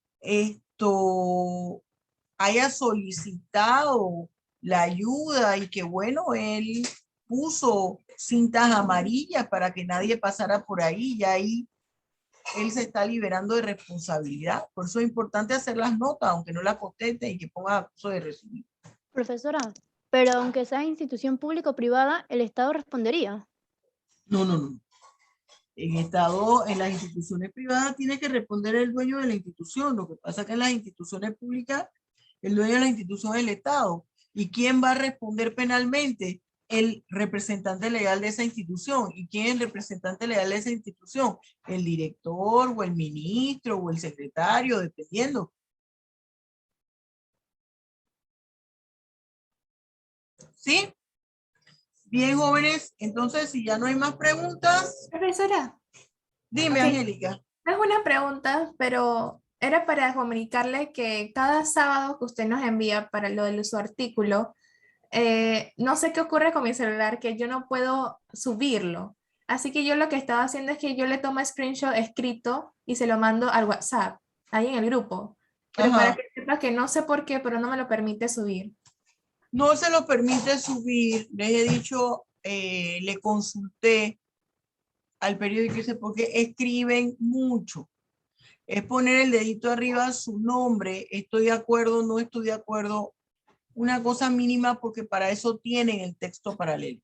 haya solicitado la ayuda y que bueno, él puso cintas amarillas para que nadie pasara por ahí y ahí él se está liberando de responsabilidad. Por eso es importante hacer las notas, aunque no las conteste y que ponga acuso de recibir. Profesora, pero aunque sea institución pública o privada, el Estado respondería. No, no, no. En Estado, en las instituciones privadas tiene que responder el dueño de la institución. Lo que pasa es que en las instituciones públicas, el dueño de la institución es el Estado. ¿Y quién va a responder penalmente? El representante legal de esa institución. ¿Y quién es el representante legal de esa institución? El director o el ministro o el secretario, dependiendo. ¿Sí? Bien, jóvenes. Entonces, si ya no hay más preguntas. Profesora. Dime, Ok. Angélica. No es una pregunta, pero era para comunicarle que cada sábado que usted nos envía para lo de su artículo, no sé qué ocurre con mi celular, que yo no puedo subirlo. Así que yo lo que estaba haciendo es que yo le tomo screenshot escrito y se lo mando al WhatsApp, ahí en el grupo. Pero Ajá. para que sepa que no sé por qué, pero no me lo permite subir. No se lo permite subir. Les he dicho, le consulté al periódico y dice, porque escriben mucho. Es poner el dedito arriba su nombre, estoy de acuerdo, no estoy de acuerdo, una cosa mínima porque para eso tienen el texto paralelo.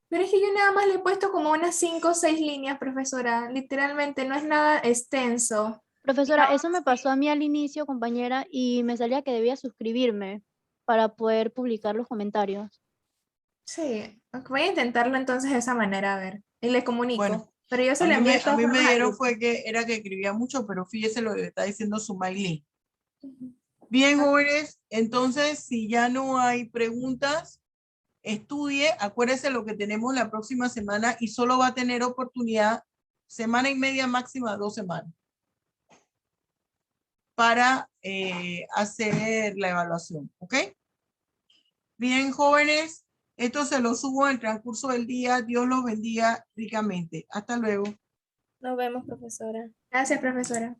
Pero es que yo nada más le he puesto como unas 5 o 6 líneas, profesora. Literalmente no es nada extenso. Profesora, eso me pasó a mí al inicio, compañera, y me salía que debía suscribirme para poder publicar los comentarios. Sí, voy a intentarlo entonces de esa manera, a ver. Y le comunico. Bueno, pero yo se a le mí envío me, de a todas mí me formas al dieron grupo. fue que era que escribía mucho, pero fíjese lo que está diciendo su Maylin. Bien, jóvenes, entonces si ya no hay preguntas, estudie, acuérdese lo que tenemos la próxima semana y solo va a tener oportunidad semana y media, máxima 2 semanas para hacer la evaluación, ¿ok? Bien, jóvenes, esto se lo subo en el transcurso del día. Dios los bendiga ricamente. Hasta luego. Nos vemos, profesora. Gracias, profesora.